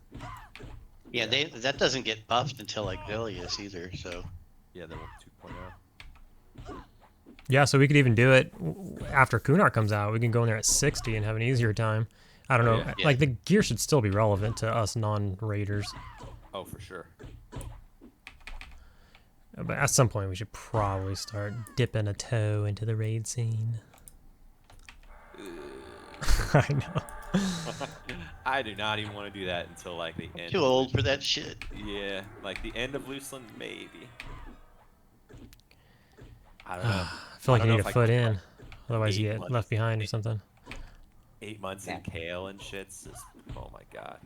Yeah, that doesn't get buffed until like Vilius either, so. Yeah, they went 2.0. Yeah, so we could even do it after Kunar comes out. We can go in there at 60 and have an easier time. I don't know. yeah. Like, the gear should still be relevant to us non-raiders. Oh, for sure. But at some point, we should probably start dipping a toe into the raid scene. I know. I do not even want to do that until like the end. Too old for that shit. Yeah, like the end of Looseland, maybe. I don't know. I feel like I you don't need know a if I foot can, in. like, Otherwise, you 8 get months. left behind or something. 8 months in Kale and shit's just, oh my god.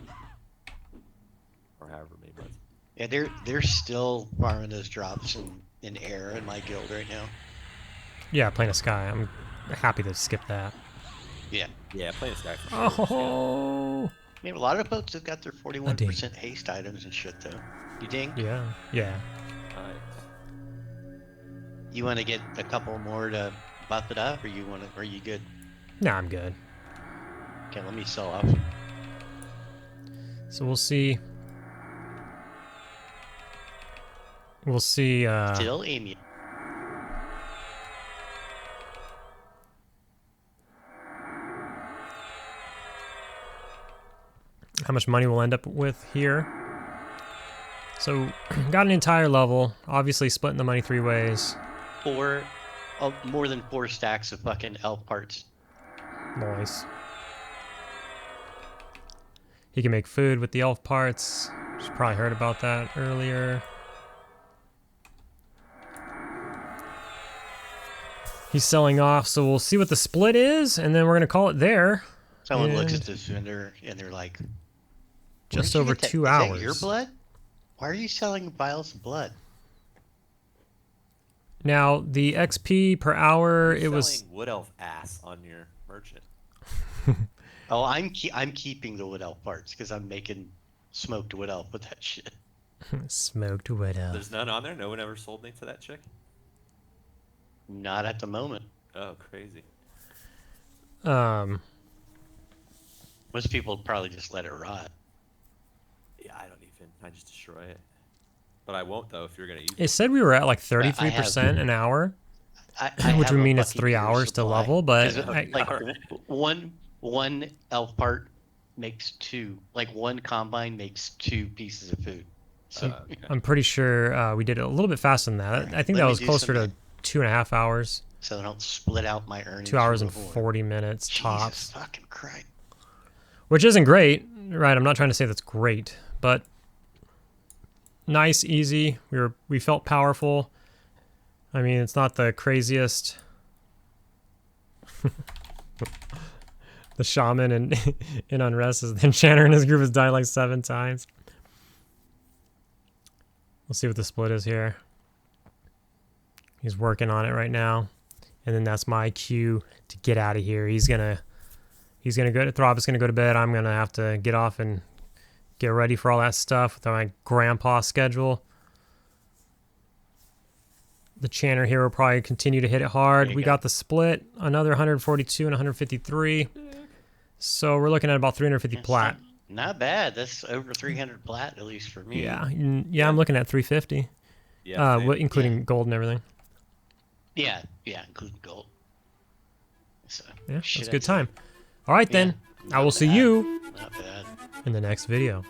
Or however many months. Yeah, they're still farming those drops in air in my guild right now. Yeah, Plane of Sky. I'm happy to skip that. Yeah. Yeah, playing this guy for sure. Oh! I mean, a lot of folks have got their 41% haste items and shit though. You think? Yeah, yeah. Nice. You want to get a couple more to buff it up, or are you good? Nah, I'm good. Okay, let me sell off. So we'll see. We'll see. Still Amy. How much money we'll end up with here. So, got an entire level. Obviously, splitting the money 3 ways. More than 4 stacks of fucking elf parts. Nice. He can make food with the elf parts. Just probably heard about that earlier. He's selling off, so we'll see what the split is, and then we're gonna call it there. Someone looks And at this vendor and they're like, just "Where'd you over get that? 2 Is hours. that your blood? Why are you selling vials of blood?" Now the XP per hour, it was Selling wood elf ass on your merchant. Oh, I'm keeping the wood elf parts because I'm making smoked wood elf with that shit. smoked widow. There's none on there? No one ever sold me to that chick? Not at the moment. Oh, crazy. Um, Most people probably just let it rot. Yeah, I don't even. I just destroy it. But I won't, though, if you're going to use it it. said we were at like I 33% an hour, I which have would a mean it's fucking 3 year's hours to supply. level, but 'Cause I, like Alright. one elf part makes 2. Like one combine makes 2 pieces of food. So Okay. I'm pretty sure we did it a little bit faster than that. I think Let that me was do closer to some- 2.5 hours, so I don't split out my earnings. 2 hours and for the horde. 40 minutes Jesus tops, fucking Christ. which isn't great, right? I'm not trying to say that's great, but nice, easy. We felt powerful. I mean, it's not the craziest. The shaman in Unrest is the enchanter in his group has died like 7 times. We'll see what the split is here. He's working on it right now. And then that's my cue to get out of here. He's gonna go to Throb is gonna go to bed. I'm gonna have to get off and get ready for all that stuff with my grandpa schedule. The chanter here will probably continue to hit it hard. We got the split, another 142 and 153. So we're looking at about 350 That's plat. Not bad. That's over 300 plat, at least for me. Yeah, I'm looking at 350, Yeah, same. including gold and everything. Yeah, including gold. So, Yeah, shit, that's a good time. All right, then. I will see you Not bad. in the next video.